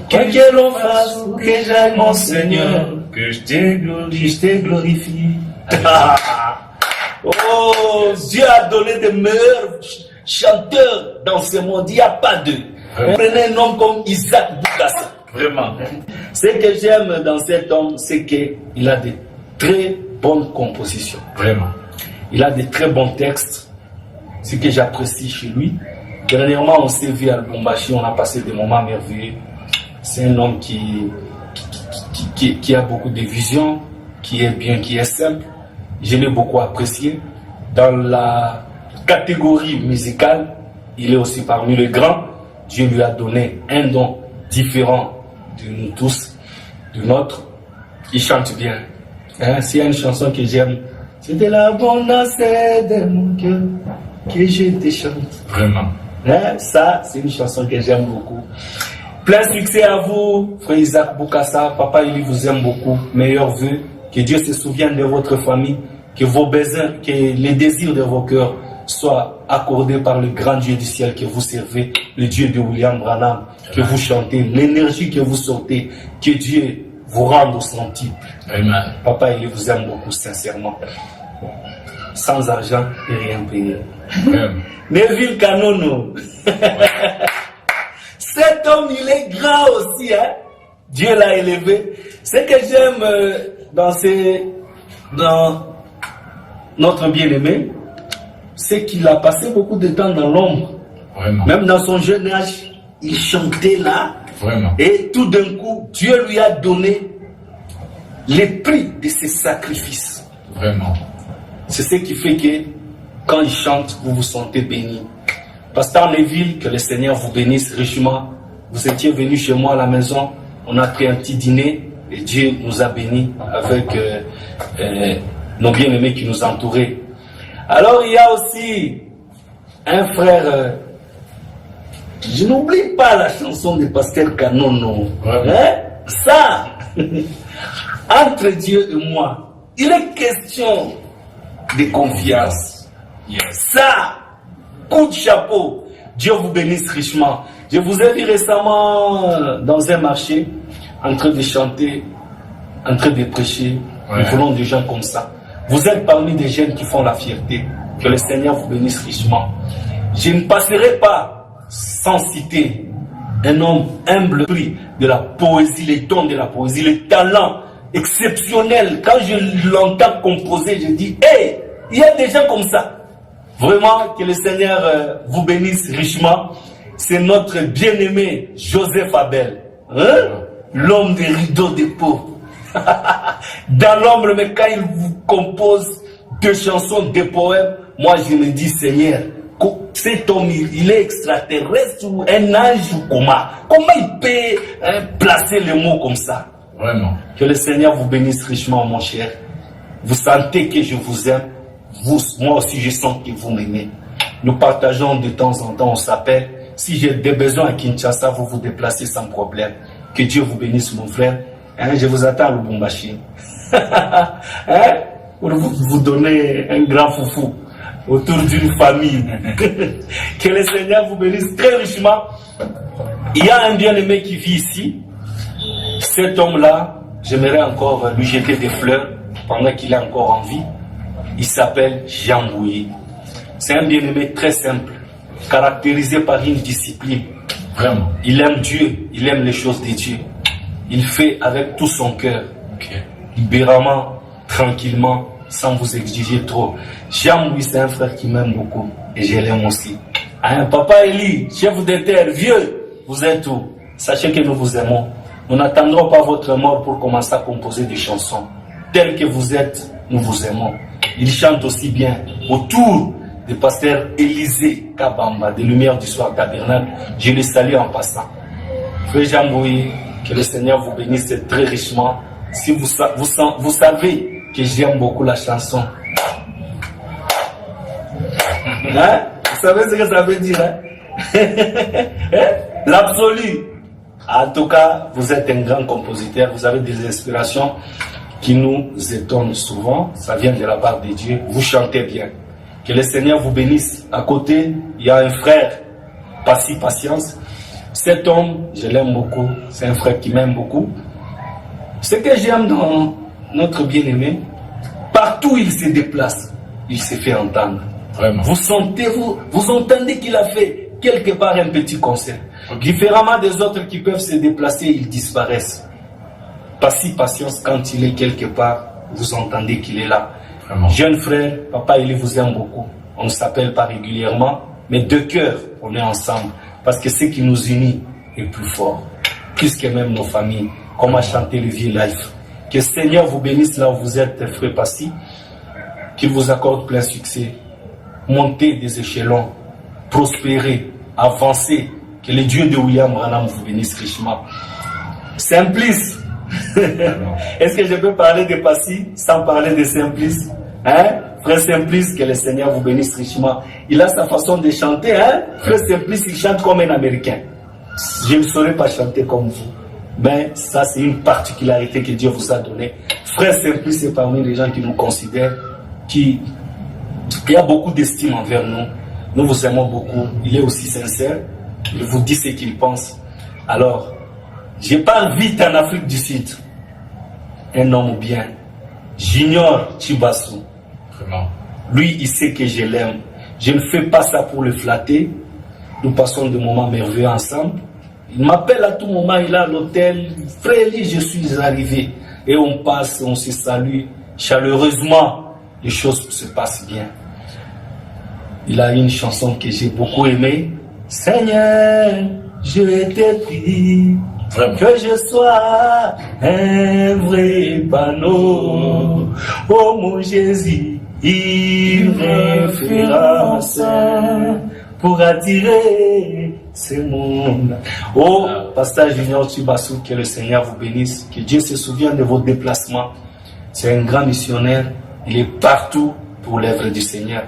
C: Quel que l'on fasse, ou que j'aille mon Seigneur,
B: Que je te glorifie.
C: je te glorifie. Oh, Dieu a donné des meilleurs chanteurs dans ce monde. Il n'y a pas d'eux. Prenez un homme comme Isaac Boukassa.
B: Vraiment.
C: Ce que j'aime dans cet homme, c'est qu'il a de très bonnes compositions.
B: Vraiment.
C: Il a de très bons textes. Ce que j'apprécie chez lui. Dernièrement, on s'est vu à Lubumbashi, on a passé des moments merveilleux. C'est un homme qui a beaucoup de visions, qui est bien, qui est simple. Je l'ai beaucoup apprécié. Dans la catégorie musicale, il est aussi parmi les grands. Dieu lui a donné un don différent de nous tous, du nôtre. Il chante bien. S'il y a une chanson que j'aime, c'est de l'abondance de mon cœur que je te chante.
B: Vraiment.
C: Ça, c'est une chanson que j'aime beaucoup. Plein succès à vous, frère Isaac Boukassa. Papa, il vous aime beaucoup. Meilleurs vœux. Que Dieu se souvienne de votre famille. Que vos besoins, que les désirs de vos cœurs soient accordés par le grand Dieu du ciel que vous servez, le Dieu de William Branham, que vous chantez, l'énergie que vous sortez, que Dieu vous rende au centuple.
B: Amen.
C: Papa, il vous aime beaucoup, sincèrement. Sans argent et rien payé.
B: Vraiment.
C: Neville Kanono. Cet homme, il est grand aussi. Dieu l'a élevé. Ce que j'aime dans notre bien-aimé, c'est qu'il a passé beaucoup de temps dans l'ombre.
B: Vraiment.
C: Même dans son jeune âge, il chantait là.
B: Vraiment.
C: Et tout d'un coup, Dieu lui a donné les prix de ses sacrifices.
B: Vraiment.
C: C'est ce qui fait que quand il chante, vous vous sentez béni. Pasteur Neville, que le Seigneur vous bénisse richement. Vous étiez venu chez moi à la maison, on a pris un petit dîner et Dieu nous a bénis avec nos bien-aimés qui nous entouraient. Alors il y a aussi un frère, je n'oublie pas la chanson de Pasteur Kanono. Ça, entre Dieu et moi, il est question de confiance.
B: Yes.
C: Ça, coup de chapeau. Dieu vous bénisse richement. Je vous ai vu récemment dans un marché, en train de chanter, en train de prêcher.
B: Ouais.
C: Nous voulons des gens comme ça. Vous êtes parmi des jeunes qui font la fierté. Que le Seigneur vous bénisse richement. Je ne passerai pas sans citer un homme humble, pris de la poésie, les dons de la poésie, les talents exceptionnels. Quand je l'entends composer, je dis, hey, il y a des gens comme ça. Vraiment, que le Seigneur vous bénisse richement. C'est notre bien-aimé Joseph Abel. L'homme des rideaux de peau. Dans l'ombre, mais quand il vous compose des chansons, des poèmes, moi je me dis, Seigneur, cet homme, il est extraterrestre ou un ange ou comment il peut placer les mots comme ça?
B: Vraiment.
C: Que le Seigneur vous bénisse richement, mon cher. Vous sentez que je vous aime. Moi aussi, je sens que vous m'aimez. Nous partageons de temps en temps, on s'appelle. Si j'ai des besoins à Kinshasa, vous vous déplacez sans problème. Que Dieu vous bénisse, mon frère. Je vous attends à Lubumbashi. Pour vous donner un grand foufou autour d'une famille. Que le Seigneur vous bénisse très richement. Il y a un bien-aimé qui vit ici. Cet homme-là, j'aimerais encore lui jeter des fleurs pendant qu'il est encore en vie. Il s'appelle Jean Bouilly. C'est un bien-aimé très simple, caractérisé par une discipline.
B: Vraiment.
C: Il aime Dieu, il aime les choses de Dieu. Il fait avec tout son cœur, libérément, tranquillement, sans vous exiger trop. Jean Bouilly, c'est un frère qui m'aime beaucoup et je l'aime aussi. Papa Eli, chef de terre, vieux, vous êtes où? Sachez que nous vous aimons. Nous n'attendrons pas votre mort pour commencer à composer des chansons. Telles que vous êtes, nous vous aimons. Il chante aussi bien autour du pasteur Élisée Kabamba, des Lumières du Soir Tabernacle. Je le salue en passant. Frère Jean-Bouy, que le Seigneur vous bénisse très richement. Si vous savez que j'aime beaucoup la chanson. Hein? Vous savez ce que ça veut dire, hein? L'absolu. En tout cas, vous êtes un grand compositeur, vous avez des inspirations qui nous étonnent souvent. Ça vient de la part de Dieu. Vous chantez bien. Que le Seigneur vous bénisse. À côté, il y a un frère, Passy Patience. Cet homme, je l'aime beaucoup. C'est un frère qui m'aime beaucoup. Ce que j'aime dans notre bien-aimé, partout où il se déplace, il se fait entendre.
B: Vraiment.
C: Vous entendez qu'il a fait quelque part un petit concert. Okay. Différemment des autres qui peuvent se déplacer, ils disparaissent. Passy Patience, quand il est quelque part, vous entendez qu'il est là.
B: Vraiment.
C: Jeune frère, papa, il vous aime beaucoup. On ne s'appelle pas régulièrement, mais de cœur, on est ensemble. Parce que ce qui nous unit est plus fort. Plus que même nos familles. Comme a chanté le vieux life. Que le Seigneur vous bénisse là où vous êtes, frère Passy. Qu'il vous accorde plein succès. Montez des échelons. Prospérez. Avancez. Que le Dieu de William Branham vous bénisse richement. Simplice. Est-ce que je peux parler de Passy sans parler de Simplice? Hein? Frère Simplice, que le Seigneur vous bénisse richement. Il a sa façon de chanter. Hein? Frère Simplice, il chante comme un Américain. Je ne saurais pas chanter comme vous. Mais ça, c'est une particularité que Dieu vous a donnée. Frère Simplice est parmi les gens qui nous considèrent, qui a beaucoup d'estime envers nous. Nous vous aimons beaucoup. Il est aussi sincère. Il vous dit ce qu'il pense. Alors, je parle vite en Afrique du Sud. Un homme bien. Junior Chibassou.
B: Vraiment.
C: Lui, il sait que je l'aime. Je ne fais pas ça pour le flatter. Nous passons des moments merveilleux ensemble. Il m'appelle à tout moment, il est à l'hôtel. Frère, je suis arrivé. Et on passe, on se salue chaleureusement. Les choses se passent bien. Il a une chanson que j'ai beaucoup aimée. Seigneur, je te prie.
B: Vraiment.
C: Que je sois un vrai panneau. Oh mon Jésus, une référence pour attirer ce monde. Oh, Pasteur Junior Chibassou, que le Seigneur vous bénisse, que Dieu se souvienne de vos déplacements. C'est un grand missionnaire, il est partout pour l'œuvre du Seigneur.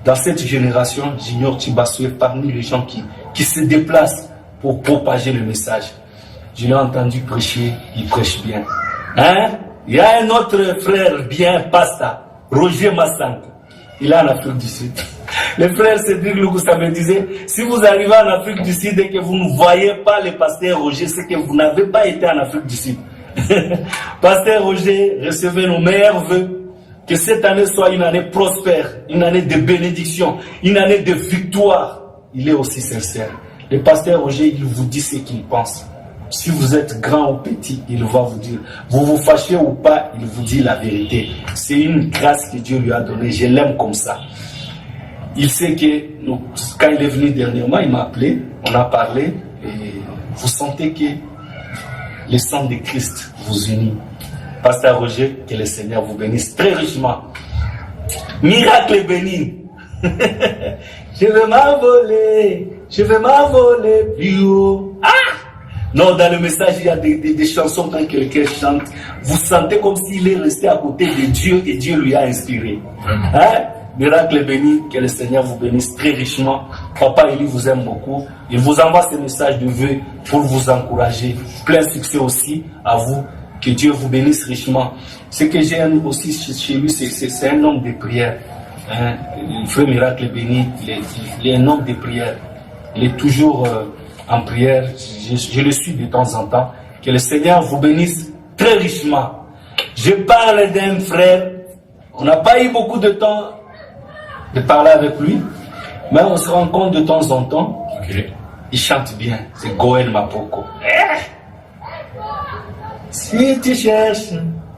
C: Dans cette génération, Junior Chibassou est parmi les gens qui se déplacent pour propager le message. Je l'ai entendu prêcher, il prêche bien. Hein? Il y a un autre frère bien, Pasta, Roger Massank. Il est en Afrique du Sud. Le frère Cédric Lukusa me disait, si vous arrivez en Afrique du Sud et que vous ne voyez pas le pasteur Roger, c'est que vous n'avez pas été en Afrique du Sud. Pasteur Roger, recevez nos meilleurs vœux. Que cette année soit une année prospère, une année de bénédiction, une année de victoire. Il est aussi sincère. Le pasteur Roger, il vous dit ce qu'il pense. Si vous êtes grand ou petit, il va vous dire. Vous vous fâchez ou pas, il vous dit la vérité. C'est une grâce que Dieu lui a donnée. Je l'aime comme ça. Il sait que quand il est venu dernièrement, il m'a appelé, on a parlé, et vous sentez que le sang de Christ vous unit. Pasteur Roger, que le Seigneur vous bénisse très richement. Miracle béni. Je vais m'envoler plus haut. Ah! Non, dans le message, il y a des chansons quand quelqu'un chante. Vous sentez comme s'il est resté à côté de Dieu et Dieu lui a inspiré. Hein? Miracle béni, que le Seigneur vous bénisse très richement. Papa Eli vous aime beaucoup. Il vous envoie ce message de vœux pour vous encourager. Plein succès aussi à vous. Que Dieu vous bénisse richement. Ce que j'aime aussi chez lui, c'est un homme de prière. Hein? Le frère Miracle béni, il est un homme de prière. Il est toujours en prière. Je le suis de temps en temps. Que le Seigneur vous bénisse très richement. Je parle d'un frère. On n'a pas eu beaucoup de temps de parler avec lui, mais on se rencontre de temps en temps.
B: Okay.
C: Il chante bien. C'est Goël Mapoko. Si tu cherches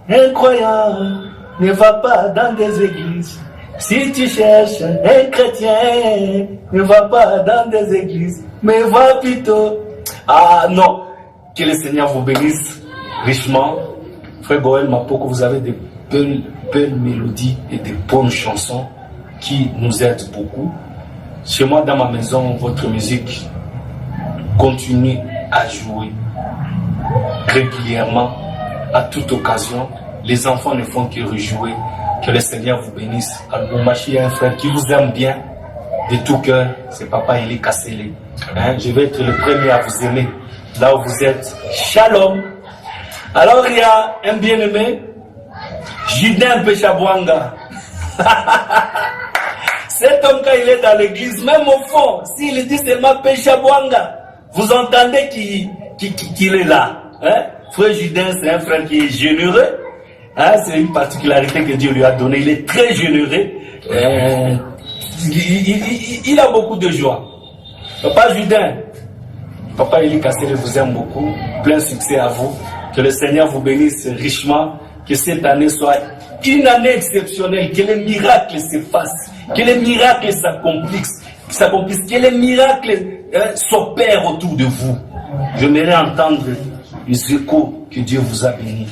C: un croyant, ne va pas dans des églises. Si tu cherches un chrétien, ne va pas dans des églises, mais va plutôt. Ah non, que le Seigneur vous bénisse richement. Frère Goël Mapoko, vous avez de belles mélodies et de bonnes chansons qui nous aident beaucoup. Chez moi, dans ma maison, votre musique continue à jouer régulièrement, à toute occasion. Les enfants ne font que rejouer. Que le Seigneur vous bénisse. Al-Boumachi est un frère qui vous aime bien de tout cœur. C'est Papa Eli Kassele. Je vais être le premier à vous aimer là où vous êtes. Shalom. Alors il y a un bien-aimé, Judin Péchabouanga. Cet homme, quand il est dans l'église, même au fond, s'il dit seulement Péchabouanga, vous entendez qu'il est là. Frère Judin, c'est un frère qui est généreux. C'est une particularité que Dieu lui a donnée. Il est très généreux. Il a beaucoup de joie. Papa Judin, Papa Eli Kassele vous aime beaucoup. Plein succès à vous. Que le Seigneur vous bénisse richement. Que cette année soit une année exceptionnelle. Que les miracles s'effacent. Que les miracles s'accomplissent. Que les miracles s'opèrent autour de vous. J'aimerais entendre les échos que Dieu vous a bénis.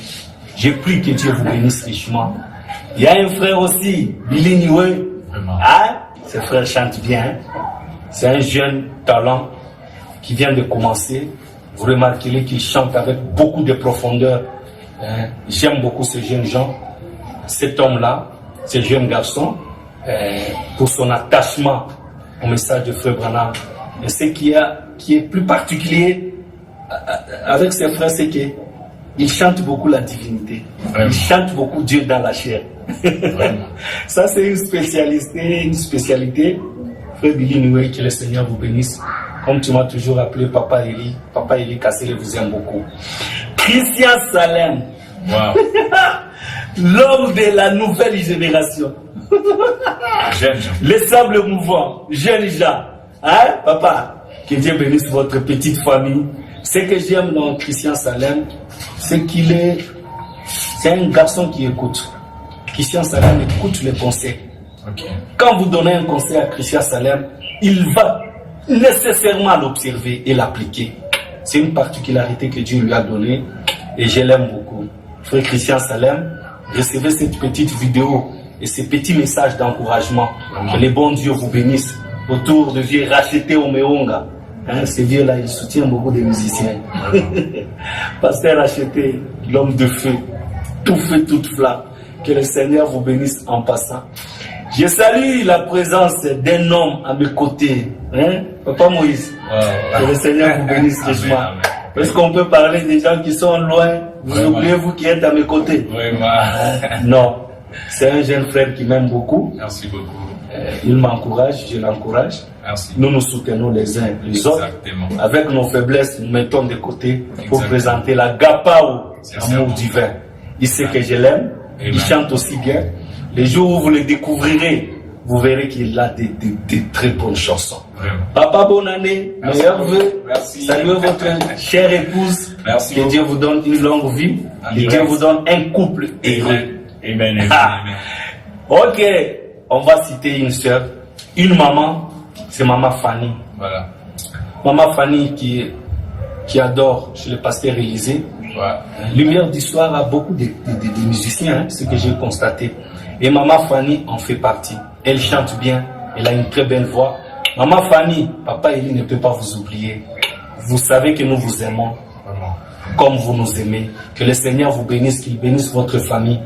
C: J'ai pris que Dieu vous bénisse richement. Il y a un frère aussi, Billy Niwe. Ce frère chante bien. C'est un jeune talent qui vient de commencer. Vous remarquerez qu'il chante avec beaucoup de profondeur. J'aime beaucoup ces jeunes gens. Cet homme-là, ce jeune garçon, pour son attachement au message de Frère Branham. Et ce qui est plus particulier avec ces frères, c'est que il chante beaucoup la divinité. Vraiment. Il chante beaucoup Dieu dans la chair. Ça, c'est une spécialité. Frère Billy Niwe, que le Seigneur vous bénisse. Comme tu m'as toujours appelé Papa Eli Kassele vous aime beaucoup. Christian Salem. Wow. L'homme de la nouvelle génération. Les sables mouvants. Jeunes gens. Papa, que Dieu bénisse votre petite famille. Ce que j'aime dans Christian Salem, c'est c'est un garçon qui écoute. Christian Salem écoute les conseils. Okay. Quand vous donnez un conseil à Christian Salem, il va nécessairement l'observer et l'appliquer. C'est une particularité que Dieu lui a donnée et je l'aime beaucoup. Frère Christian Salem, recevez cette petite vidéo et ces petits messages d'encouragement. Que les bons Dieu vous bénissent autour de vieux rachetés au Meonga. Ces vieux-là, ils soutiennent beaucoup de musiciens. Pasteur Racheté, l'homme de feu, tout feu, toute flamme. Que le Seigneur vous bénisse en passant. Je salue la présence d'un homme à mes côtés. Papa Moïse, que le Seigneur vous bénisse richement. Est-ce qu'on peut parler des gens qui sont loin? Vous oubliez, vous qui êtes à mes côtés? Non, c'est un jeune frère qui m'aime beaucoup.
D: Merci beaucoup.
C: Il m'encourage, je l'encourage. Nous nous soutenons les uns les autres. Avec nos faiblesses, nous mettons de côté pour présenter la Gapao, amour divin. Il sait que je l'aime, il chante aussi bien. Les jours où vous le découvrirez, vous verrez qu'il a des très bonnes chansons. Vraiment. Papa, bonne année, meilleurs vœux. Saluez votre chère épouse.
D: Merci.
C: Que Dieu vous donne une longue vie. Que Dieu vous donne un couple heureux.
D: Amen.
C: Ok. On va citer une soeur, une maman, c'est Maman Fanny.
D: Voilà.
C: Maman Fanny qui adore chez le pasteur Élysée. Ouais. Lumière du soir a beaucoup de musiciens, ce que j'ai constaté. Et Maman Fanny en fait partie. Elle chante bien, elle a une très belle voix. Maman Fanny, Papa Eli ne peut pas vous oublier. Vous savez que nous vous aimons comme vous nous aimez. Que le Seigneur vous bénisse, qu'il bénisse votre famille.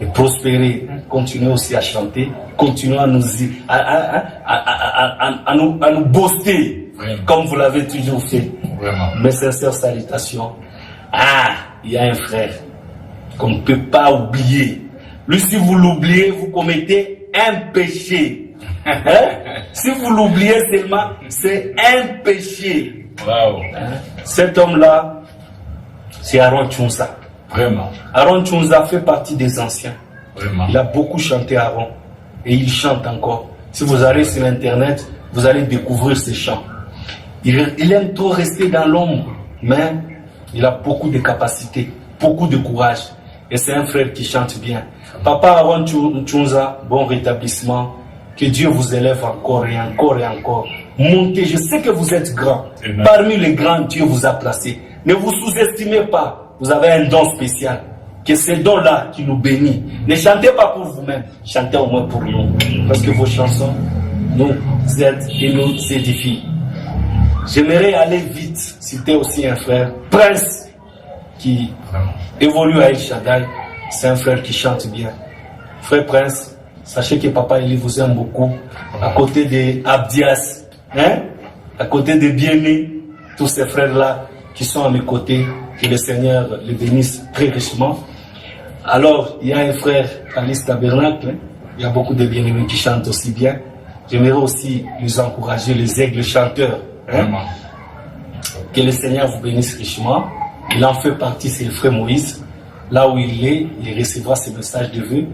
C: Et prospérer, continuez aussi à chanter, continuez à nous booster, comme vous l'avez toujours fait.
D: Vraiment.
C: Mes sincères salutations. Il y a un frère qu'on ne peut pas oublier. Lui, si vous l'oubliez, vous commettez un péché. Si vous l'oubliez seulement, c'est un péché.
D: Wow.
C: Cet homme-là, c'est Aaron Tchounza.
D: Vraiment.
C: Aaron Tchounza fait partie des anciens.
D: Vraiment.
C: Il a beaucoup chanté Aaron et il chante encore. Si vous allez sur Internet, vous allez découvrir ses chants. Il aime trop rester dans l'ombre, mais il a beaucoup de capacités, beaucoup de courage. Et c'est un frère qui chante bien. Papa Aaron Tchounza, bon rétablissement. Que Dieu vous élève encore et encore et encore. Montez, je sais que vous êtes grand. Parmi les grands, Dieu vous a placé. Ne vous sous-estimez pas. Vous avez un don spécial. que ces dons-là qui nous bénissent. Ne chantez pas pour vous-même, chantez au moins pour nous. Parce que vos chansons nous aident et nous édifient. J'aimerais aller vite citer aussi un frère, Prince, qui évolue à El Shaddai. C'est un frère qui chante bien. Frère Prince, sachez que Papa Eli vous aime beaucoup. À côté de Abdias, hein? À côté de Bien-Né, tous ces frères-là qui sont à mes côtés, que le Seigneur les bénisse très richement. Alors, il y a un frère, Alice Tabernacle, hein? Il y a beaucoup de bien-aimés qui chantent aussi bien. J'aimerais aussi les encourager, les aigles chanteurs. Hein? Que le Seigneur vous bénisse richement. Il en fait partie, c'est le frère Moïse. Là où il est, il recevra ces messages de vœux.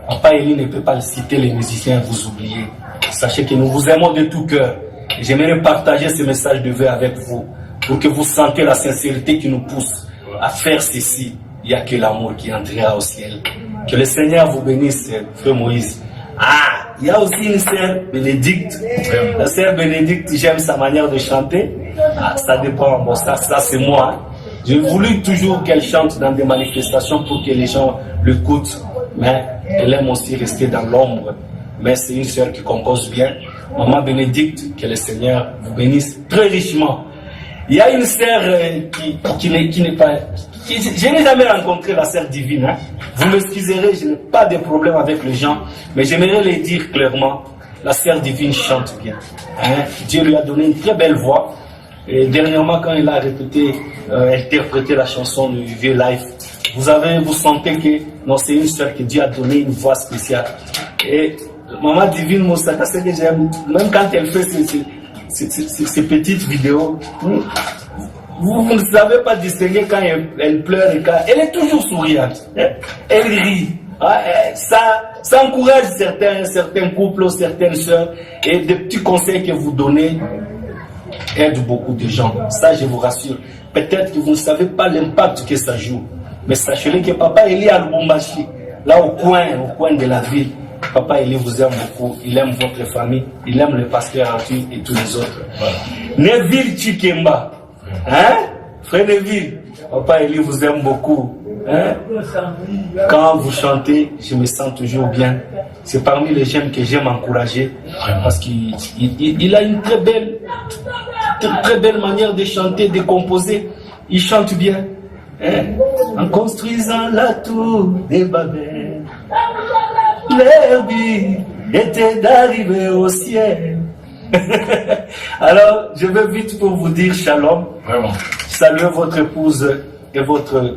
C: Papa Eli ne peut pas le citer, les musiciens, vous oubliez. Sachez que nous vous aimons de tout cœur. J'aimerais partager ces messages de vœux avec vous, pour que vous sentez la sincérité qui nous pousse à faire ceci. Il n'y a que l'amour qui entrera au ciel. Que le Seigneur vous bénisse, frère Moïse. Ah, il y a aussi une sœur Bénédicte. La sœur Bénédicte, j'aime sa manière de chanter. Ah, ça dépend, bon, ça c'est moi. Hein. J'ai voulu toujours qu'elle chante dans des manifestations pour que les gens l'écoutent. Mais elle aime aussi rester dans l'ombre. Mais c'est une sœur qui compose bien. Maman Bénédicte, que le Seigneur vous bénisse très richement. Il y a une sœur qui n'est pas... Je n'ai jamais rencontré la sœur divine. Hein. Vous m'excuserez, je n'ai pas de problème avec les gens. Mais j'aimerais les dire clairement. La sœur divine chante bien. Hein. Dieu lui a donné une très belle voix. Et dernièrement, quand il a répété, interprété la chanson du vieux live, vous sentez que non, c'est une sœur que Dieu a donné une voix spéciale. Et Maman Divine Moussaka, c'est que j'aime, même quand elle fait ces petites vidéos, vous ne savez pas distinguer quand elle pleure et quand elle est toujours souriante. Hein? Elle rit. Ça encourage certains couples, certaines sœurs, et des petits conseils que vous donnez aident beaucoup de gens. Ça, je vous rassure. Peut-être que vous ne savez pas l'impact que ça joue. Mais sachez que Papa Eli à Lubumbashi, là au coin de la ville, Papa Eli vous aime beaucoup. Il aime votre famille. Il aime le pasteur Arthur et tous les autres. Voilà. Neville Chikemba. Hein? Frère Neville, Papa Eli vous aime beaucoup. Hein? Quand vous chantez, je me sens toujours bien. C'est parmi les jeunes que j'aime encourager. Parce qu'il a une très belle manière de chanter, de composer. Il chante bien. Hein? En construisant la tour des Babel, leur but était d'arriver au ciel. Alors, je vais vite pour vous dire shalom.
B: Vraiment.
C: Saluez votre épouse et votre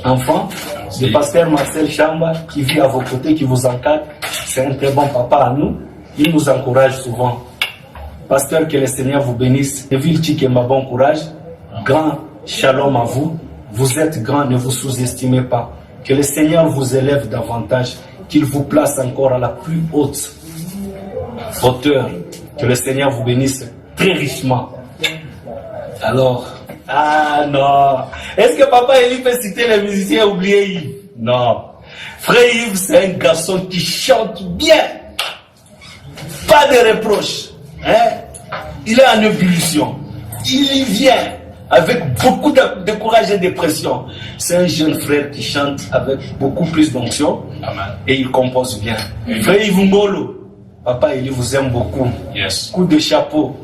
C: enfant. Merci. Le pasteur Marcel Chamba qui vit à vos côtés, qui vous encadre. C'est un très bon papa à nous. Il nous encourage souvent. Pasteur, que le Seigneur vous bénisse. Neville Chikemba, bon courage. Grand shalom à vous. Vous êtes grand, ne vous sous-estimez pas. Que le Seigneur vous élève davantage, qu'il vous place encore à la plus haute hauteur. Que le Seigneur vous bénisse très richement. Alors, ah non. Est-ce que Papa Eli peut citer les musiciens et oublier Yves? Non. Frère Yves, c'est un garçon qui chante bien. Pas de reproches. Hein? Il est en ébullition. Il y vient avec beaucoup de courage et de pression. C'est un jeune frère qui chante avec beaucoup plus d'onction. Et il compose bien. Frère Yves Ngolo, Papa Eli vous aime beaucoup.
B: Yes.
C: Coup de chapeau,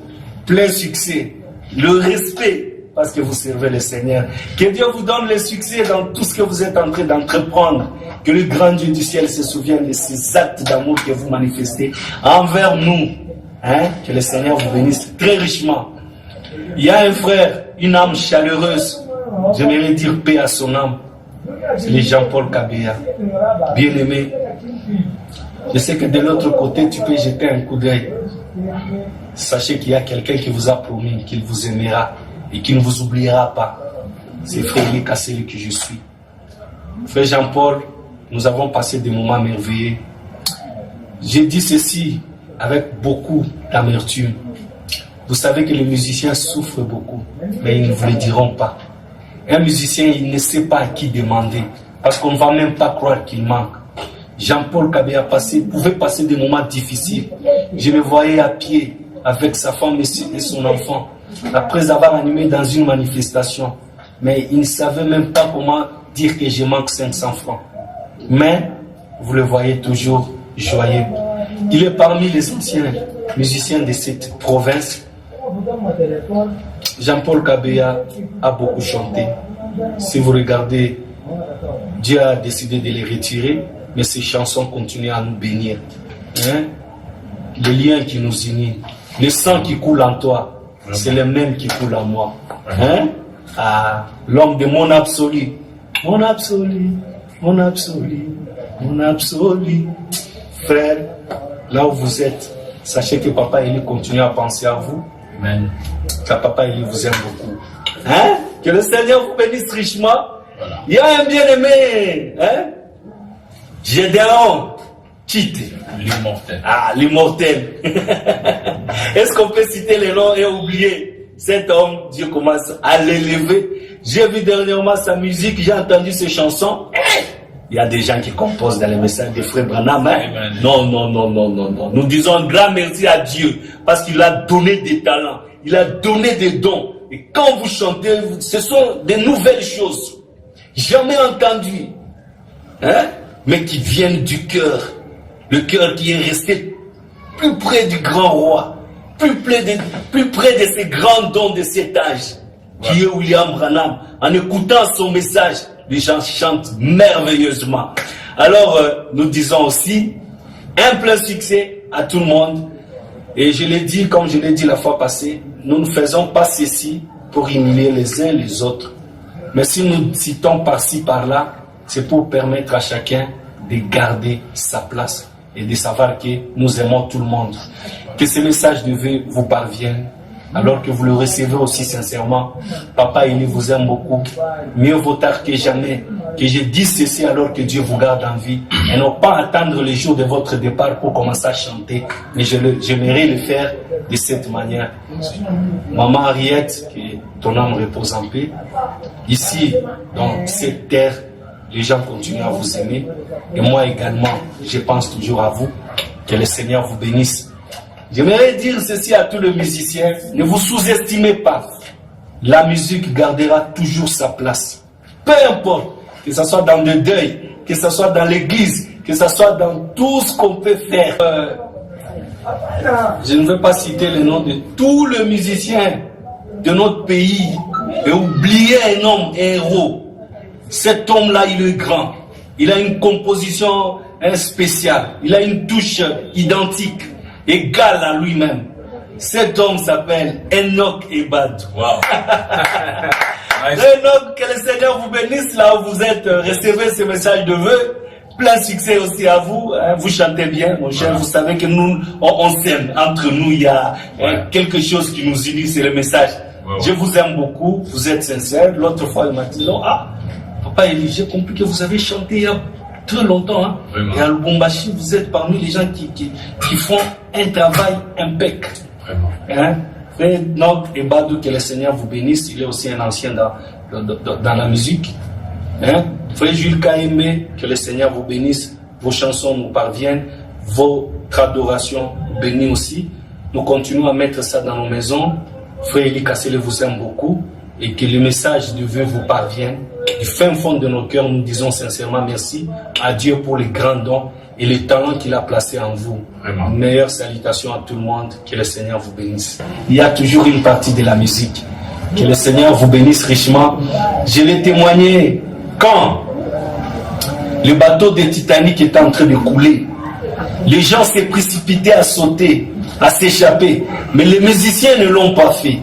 C: plein succès, le respect, parce que vous servez le Seigneur. Que Dieu vous donne le succès dans tout ce que vous êtes en train d'entreprendre. Que le grand Dieu du ciel se souvienne de ces actes d'amour que vous manifestez envers nous. Hein? Que le Seigneur vous bénisse très richement. Il y a un frère, une âme chaleureuse. J'aimerais dire paix à son âme. C'est le Jean-Paul Kabea. Bien-aimé. Je sais que de l'autre côté, tu peux jeter un coup d'œil. Sachez qu'il y a quelqu'un qui vous a promis qu'il vous aimera et qui ne vous oubliera pas. C'est Frère Lika, celui que je suis. Frère Jean-Paul, nous avons passé des moments merveilleux. J'ai dit ceci avec beaucoup d'amertume. Vous savez que les musiciens souffrent beaucoup, mais ils ne vous le diront pas. Un musicien, il ne sait pas à qui demander, parce qu'on ne va même pas croire qu'il manque. Jean-Paul Kabea pouvait passer des moments difficiles. Je le voyais à pied avec sa femme et son enfant, après avoir animé dans une manifestation. Mais il ne savait même pas comment dire que je manque 500 francs. Mais vous le voyez toujours joyeux. Il est parmi les anciens musiciens de cette province. Jean-Paul Kabea a beaucoup chanté. Si vous regardez, Dieu a décidé de les retirer, mais ces chansons continuent à nous bénir. Hein? Les liens qui nous unissent, le sang qui coule en toi, c'est le même qui coule en moi. Hein? Ah, l'homme de mon absolu, mon absolu, mon absolu, mon absolu. Frère, là où vous êtes, sachez que Papa Eli continue à penser à vous.
B: Amen.
C: Car Papa Eli vous aime beaucoup. Hein? Que le Seigneur vous bénisse richement. Voilà. Il y a un bien-aimé, hein? Gédéon Tite.
B: L'immortel.
C: Ah, l'immortel. Est-ce qu'on peut citer les noms et oublier cet homme? Dieu commence à l'élever. J'ai vu dernièrement sa musique, j'ai entendu ses chansons. Il y a des gens qui composent dans les messages des frères Branham. Hein? Non, non, non, non, non, non. Nous disons un grand merci à Dieu parce qu'il a donné des talents, il a donné des dons. Et quand vous chantez, ce sont des nouvelles choses, jamais entendues, hein? Mais qui viennent du cœur. Le cœur qui est resté plus près du grand roi, plus près de ces grands dons de cet âge, qui est William Branham. En écoutant son message, les gens chantent merveilleusement. Alors, nous disons aussi un plein succès à tout le monde. Et je l'ai dit, comme je l'ai dit la fois passée, nous ne faisons pas ceci pour humilier les uns les autres. Mais si nous citons par-ci, par-là, c'est pour permettre à chacun de garder sa place et de savoir que nous aimons tout le monde. Que ce message de Dieu vous parvienne, alors que vous le recevez aussi sincèrement. Papa, il vous aime beaucoup. Mieux vaut tard que jamais. Que je dise ceci alors que Dieu vous garde en vie. Et non pas attendre les jours de votre départ pour commencer à chanter. Mais j'aimerais le faire de cette manière. Maman Henriette, que ton âme repose en paix. Ici, dans cette terre, les gens continuent à vous aimer. Et moi également, je pense toujours à vous. Que le Seigneur vous bénisse. J'aimerais dire ceci à tous les musiciens. Ne vous sous-estimez pas. La musique gardera toujours sa place. Peu importe, que ce soit dans le deuil, que ce soit dans l'église, que ce soit dans tout ce qu'on peut faire. Je ne veux pas citer le nom de tous les musiciens de notre pays et oublier un homme, un héros. Cet homme-là, il est grand. Il a une composition spéciale. Il a une touche identique, égale à lui-même. Cet homme s'appelle Enoch Ebad. Wow. Enoch, que le Seigneur vous bénisse là où vous êtes. Recevez ce message de vœux. Plein succès aussi à vous. Vous chantez bien, mon cher. Vous savez que nous, on s'aime. Entre nous, il y a quelque chose qui nous unit, c'est le message. Je vous aime beaucoup. Vous êtes sincère. L'autre fois, il m'a dit, non, Papa Eli, j'ai compris que vous avez chanté il y a très longtemps. Hein? Et à Lubumbashi, vous êtes parmi les gens qui font un travail impeccable. Vraiment. Hein? Frère Enoch Ebadou, que le Seigneur vous bénisse. Il est aussi un ancien dans la musique. Hein? Frère Jules Kaembe, que le Seigneur vous bénisse. Vos chansons nous parviennent. Votre adoration bénit aussi. Nous continuons à mettre ça dans nos maisons. Frère Eli Kassele vous aime beaucoup. Et que le message de Dieu vous parvienne. Du fin fond de nos cœurs, nous disons sincèrement merci à Dieu pour les grands dons et les talents qu'il a placés en vous. Vraiment. Meilleure salutation à tout le monde. Que le Seigneur vous bénisse. Il y a toujours une partie de la musique. Que le Seigneur vous bénisse richement. Je l'ai témoigné quand le bateau de Titanic était en train de couler. Les gens s'est précipité à sauter, à s'échapper. Mais les musiciens ne l'ont pas fait.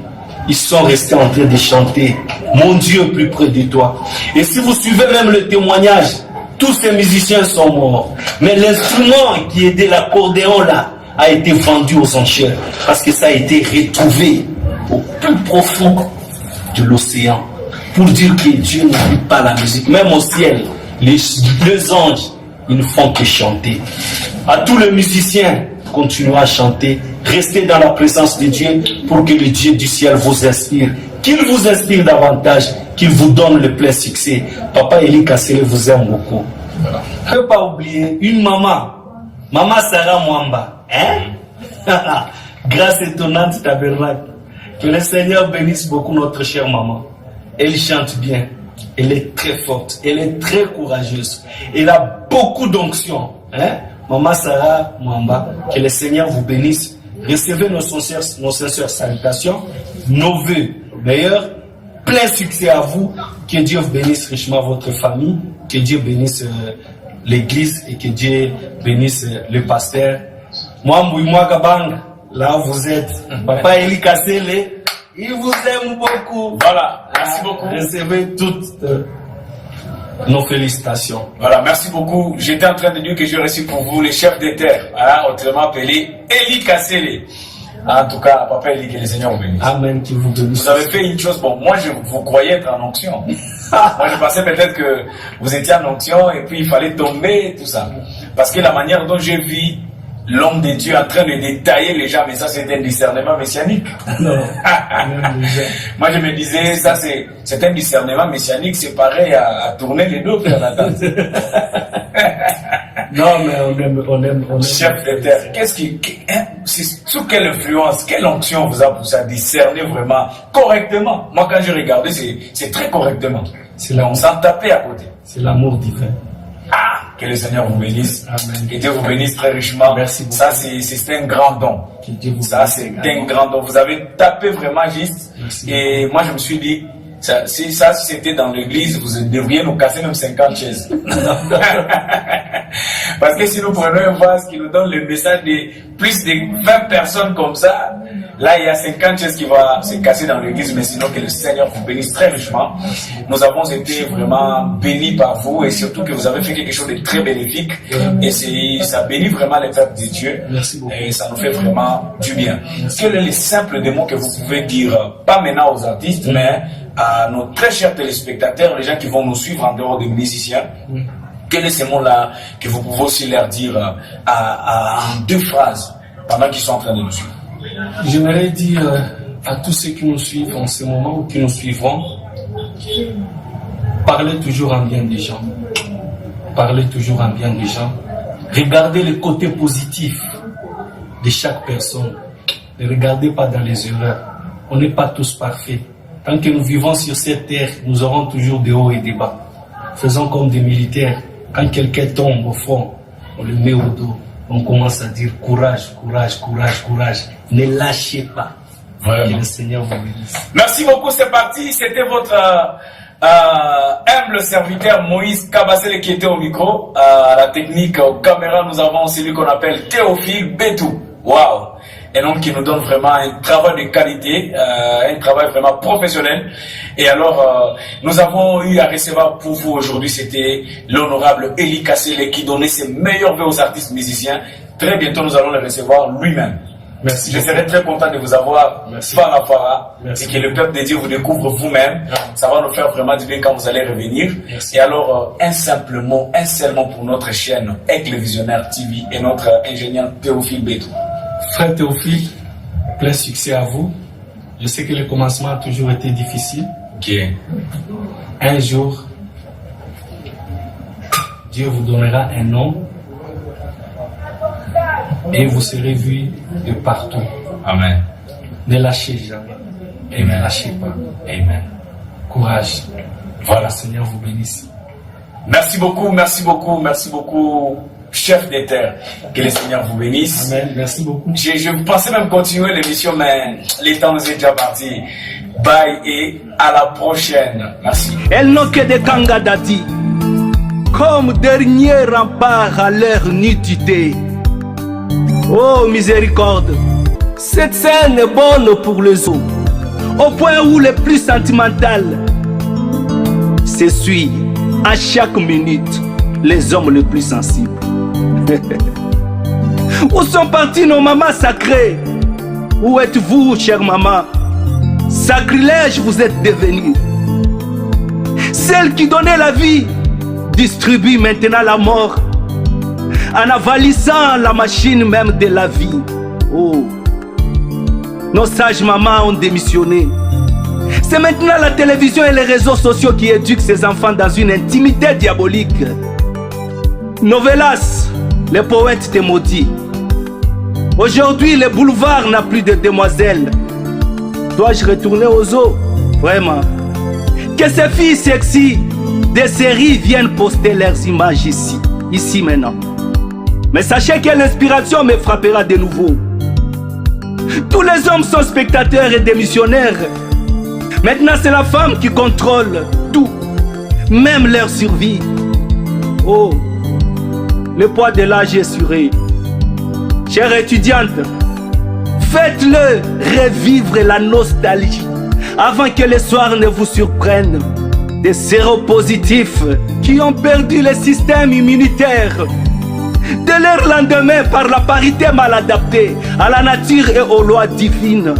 C: Ils sont restés en train de chanter « Mon Dieu plus près de toi ». Et si vous suivez même le témoignage, tous ces musiciens sont morts. Mais l'instrument qui aidait l'accordéon là a été vendu aux enchères parce que ça a été retrouvé au plus profond de l'océan. Pour dire que Dieu n'oublie pas la musique. Même au ciel, les anges, ils ne font que chanter. À tous les musiciens, continuez à chanter. Restez dans la présence de Dieu pour que le Dieu du ciel vous inspire. Qu'il vous inspire davantage, qu'il vous donne le plein succès. Papa Eli Kassele vous aime beaucoup. Je ne peux pas oublier une maman. Maman Sarah Mwamba. Hein? Grâce étonnante tabernacle. Que le Seigneur bénisse beaucoup notre chère maman. Elle chante bien. Elle est très forte, elle est très courageuse. Elle a beaucoup d'onction. Hein? Maman Sarah Mwamba, que le Seigneur vous bénisse. Recevez nos sincères salutations, nos vœux meilleurs. Plein succès à vous. Que Dieu vous bénisse richement votre famille. Que Dieu bénisse l'église et que Dieu bénisse le pasteur. Moi, Mbouimoua Kabang, là où vous êtes, Papa Eli Kassele, il vous aime beaucoup.
B: Voilà, merci beaucoup.
C: Recevez toutes nos félicitations.
B: Voilà, merci beaucoup. J'étais en train de dire que j'ai reçu pour vous les chefs des terres, hein, autrement appelé Eli Kassele. En tout cas, Papa Eli, que le Seigneur vous bénisse.
C: Amen, qu'il vous bénisse.
B: Vous avez fait une chose, bon, moi je vous croyais être en onction. Moi je pensais peut-être que vous étiez en onction et puis il fallait tomber et tout ça. Parce que la manière dont j'ai vu l'homme de Dieu en train de détailler les gens, mais ça c'était un discernement messianique.
C: Non.
B: Moi je me disais, ça c'est un discernement messianique, c'est pareil à tourner les dos, frère Nathan.
C: Non, mais on aime.
B: Chef de terre, sous quelle influence, quelle onction vous a poussé à discerner vraiment correctement? Moi quand j'ai regardé, c'est très correctement. On s'en tapait à côté.
C: C'est l'amour divin.
B: Ah, que le Seigneur vous bénisse.
C: Amen.
B: Que Dieu vous bénisse très richement.
C: Merci beaucoup.
B: Ça, c'est un grand don.
C: Que Dieu vous
B: Ça,
C: bénisse.
B: c'est un grand don. Vous avez tapé vraiment juste.
C: Merci.
B: Et moi, je me suis dit, si c'était dans l'église, vous devriez nous casser même 50 chaises. Parce que si nous prenons un vase qui nous donne le message de plus de 20 personnes comme ça, là, il y a 50 chaises qui vont se casser dans l'église, mais sinon que le Seigneur vous bénisse très richement. Nous avons été vraiment bénis par vous et surtout que vous avez fait quelque chose de très bénéfique. Et ça bénit vraiment les peuples de Dieu.
C: Merci beaucoup.
B: Et ça nous fait vraiment du bien. Quels sont les simples mots que vous pouvez dire, pas maintenant aux artistes, mais à nos très chers téléspectateurs, les gens qui vont nous suivre en dehors des musiciens? Quels sont ces mots-là que vous pouvez aussi leur dire en 2 phrases pendant qu'ils sont en train de nous suivre?
C: J'aimerais dire à tous ceux qui nous suivent en ce moment ou qui nous suivront, parlez toujours en bien des gens. Parlez toujours en bien des gens. Regardez le côté positif de chaque personne. Ne regardez pas dans les erreurs. On n'est pas tous parfaits. Tant que nous vivons sur cette terre, nous aurons toujours des hauts et des bas. Faisons comme des militaires. Quand quelqu'un tombe au front, on le met au dos. On commence à dire courage, courage, courage, courage. Ne lâchez pas.
B: Vraiment.
C: Que le Seigneur vous bénisse.
B: Merci beaucoup, c'est parti. C'était votre humble serviteur Moïse Kabasele qui était au micro. À la technique, aux caméras, nous avons celui qu'on appelle Théophile Betou. Waouh! Un homme qui nous donne vraiment un travail de qualité, un travail vraiment professionnel. Et alors, nous avons eu à recevoir pour vous aujourd'hui, c'était l'honorable Eli Kassele qui donnait ses meilleurs vœux aux artistes musiciens. Très bientôt, nous allons le recevoir lui-même.
C: Merci.
B: Je serai très content de vous avoir par à par
C: Merci.
B: et que le peuple de Dieu vous découvre vous-même. Ça va nous faire vraiment du bien quand vous allez revenir.
C: Merci.
B: Et alors, un seul mot pour notre chaîne Aigle Visionnaire TV et notre ingénieur Théophile Betou.
C: Frère Théophile, plein succès à vous. Je sais que le commencement a toujours été difficile.
B: Ok.
C: Un jour, Dieu vous donnera un nom et vous serez vus de partout.
B: Amen.
C: Ne lâchez jamais et ne lâchez pas.
B: Amen.
C: Courage.
B: Voilà.
C: Le Seigneur vous bénisse.
B: Merci beaucoup, chef des terres. Que le Seigneur vous bénisse.
C: Amen. Merci beaucoup.
B: Je pensais même continuer l'émission, mais les temps nous est déjà parti. Bye et à la prochaine. Merci.
A: Elles n'ont que des kangadati, comme dernier rempart à leur nudité. Oh miséricorde, cette scène est bonne pour les eaux, au point où les plus sentimentales s'essuient à chaque minute les hommes les plus sensibles. Où sont partis nos mamans sacrées? Où êtes-vous, chère maman? Sacrilège vous êtes devenus. Celle qui donnait la vie distribue maintenant la mort en avalissant la machine même de la vie. Oh, nos sages mamans ont démissionné. C'est maintenant la télévision et les réseaux sociaux qui éduquent ces enfants dans une intimité diabolique. Novelas, les poètes te maudits. Aujourd'hui, le boulevard n'a plus de demoiselles. Dois-je retourner aux eaux? Vraiment. Que ces filles sexy des séries viennent poster leurs images ici maintenant. Mais sachez que l'inspiration me frappera de nouveau. Tous les hommes sont spectateurs et démissionnaires. Maintenant, c'est la femme qui contrôle tout, même leur survie. Oh, le poids de l'âge est assuré. Chère étudiante, faites-le revivre la nostalgie avant que le soir ne vous surprenne. Des séropositifs qui ont perdu le système immunitaire de leur lendemain par la parité mal adaptée à la nature et aux lois divines.